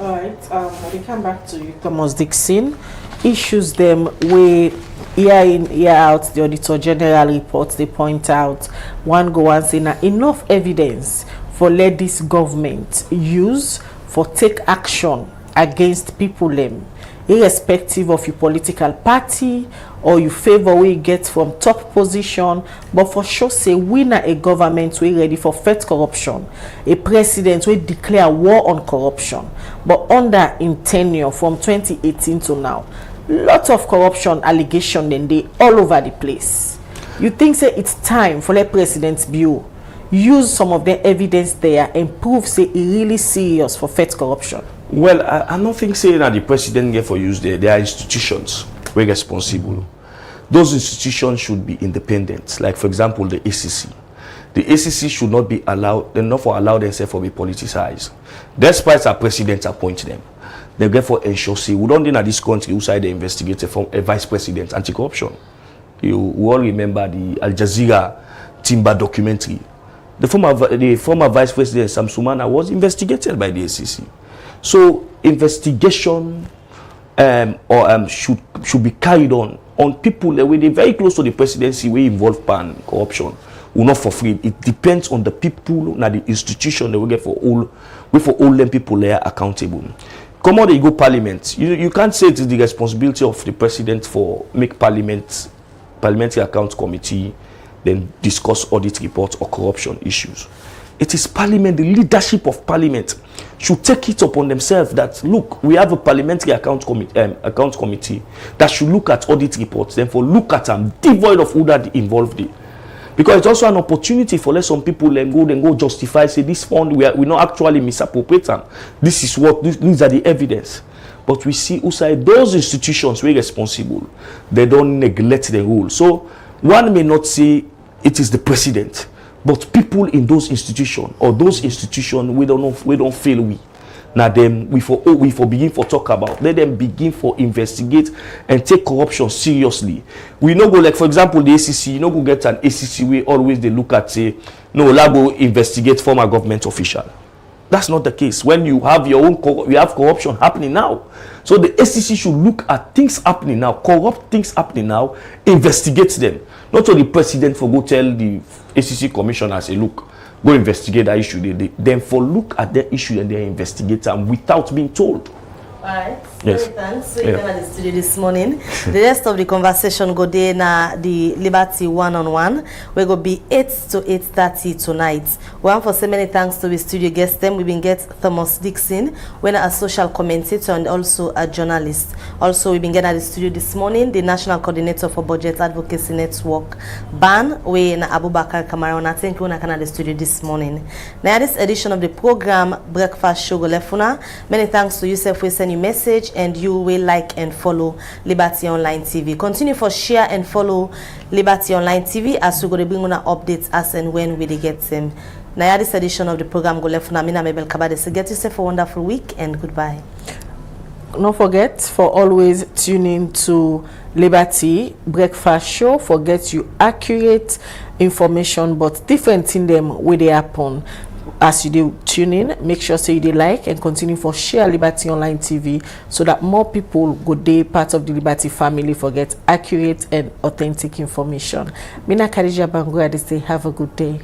All right, we come back to you, Thomas Dixon. Issues them way year in, year out, the Auditor General reports, they point out, one go and say, now enough evidence for let this government use for take action against people them, irrespective of your political party or you favor we get from top position, but for sure say we not a government we ready for fight corruption, a president we declare war on corruption, but under in tenure from 2018 to now, lots of corruption allegation then they all over the place. You think say it's time for the president's bureau use some of the evidence there and prove say it really serious for fight corruption? Well, I don't think saying that the president get for use there. There are institutions we're responsible. Those institutions should be independent. Like for example, the ACC. The ACC should not be allowed, they not for allow themselves to be politicized. Despite our president appoint them, they therefore ensure say we don't in this country who side the investigator from a vice president anti-corruption. You all remember the Al Jazeera Timber documentary. The former vice president Sam Sumana was investigated by the ACC. So investigation should be carried on people that were very close to the presidency we involve pan corruption. Will not for free. It depends on the people, not the institution that we get for all them people there accountable. Come on, they go parliament. You can't say it is the responsibility of the president for make parliamentary account committee then discuss audit reports or corruption issues. It is parliament, the leadership of parliament should take it upon themselves that, look, we have a parliamentary account committee that should look at audit reports, then for look at them, devoid of who that involved in. Because it's also an opportunity for let some people then go justify, say this fund, we not actually misappropriate them. These are the evidence. But we see outside those institutions were responsible. They don't neglect the rule. So one may not say it is the president, but people in those institutions or those institutions we don't fail we. Now them we for begin for talk about. Let them begin for investigate and take corruption seriously. We no go like for example the ACC. You no go get an ACC we always they look at say no go investigate former government official. That's not the case. When you have your own we have corruption happening now. So the ACC should look at things happening now, corrupt things happening now, investigate them. Not so the president for go tell the ACC commissioner say look, go investigate that issue. Then for look at the issue and they investigate them without being told. Alright, yes. Thanks. We came at the studio this morning. The rest of the conversation go there na the Liberty one-on-one. We go be 8 to 8:30 tonight. We want for so many thanks to the studio guests. Them we been get Thomas Dixon, when a social commentator and also a journalist. Also we been getting at the studio this morning the National Coordinator for Budget Advocacy Network, Ban, we na Abubakar Cameron. I think we na at the studio this morning. Now this edition of the program Breakfast Show go lefuna. Many thanks to yourself we send message and you will like and follow Liberty Online TV. Continue for share and follow Liberty Online TV as we go to bring on updates as and when we get them. Now this edition of the program go left na Mina Mebel Kabade. So get yourself a wonderful week and goodbye. Don't forget for always tuning to Liberty Breakfast Show for get you accurate information but different in them where they happen. As you do tune in, make sure say you dey like and continue for share Liberty Online TV so that more people go dey part of the Liberty family for get accurate and authentic information. Mina Khadija Bango, I say have a good day.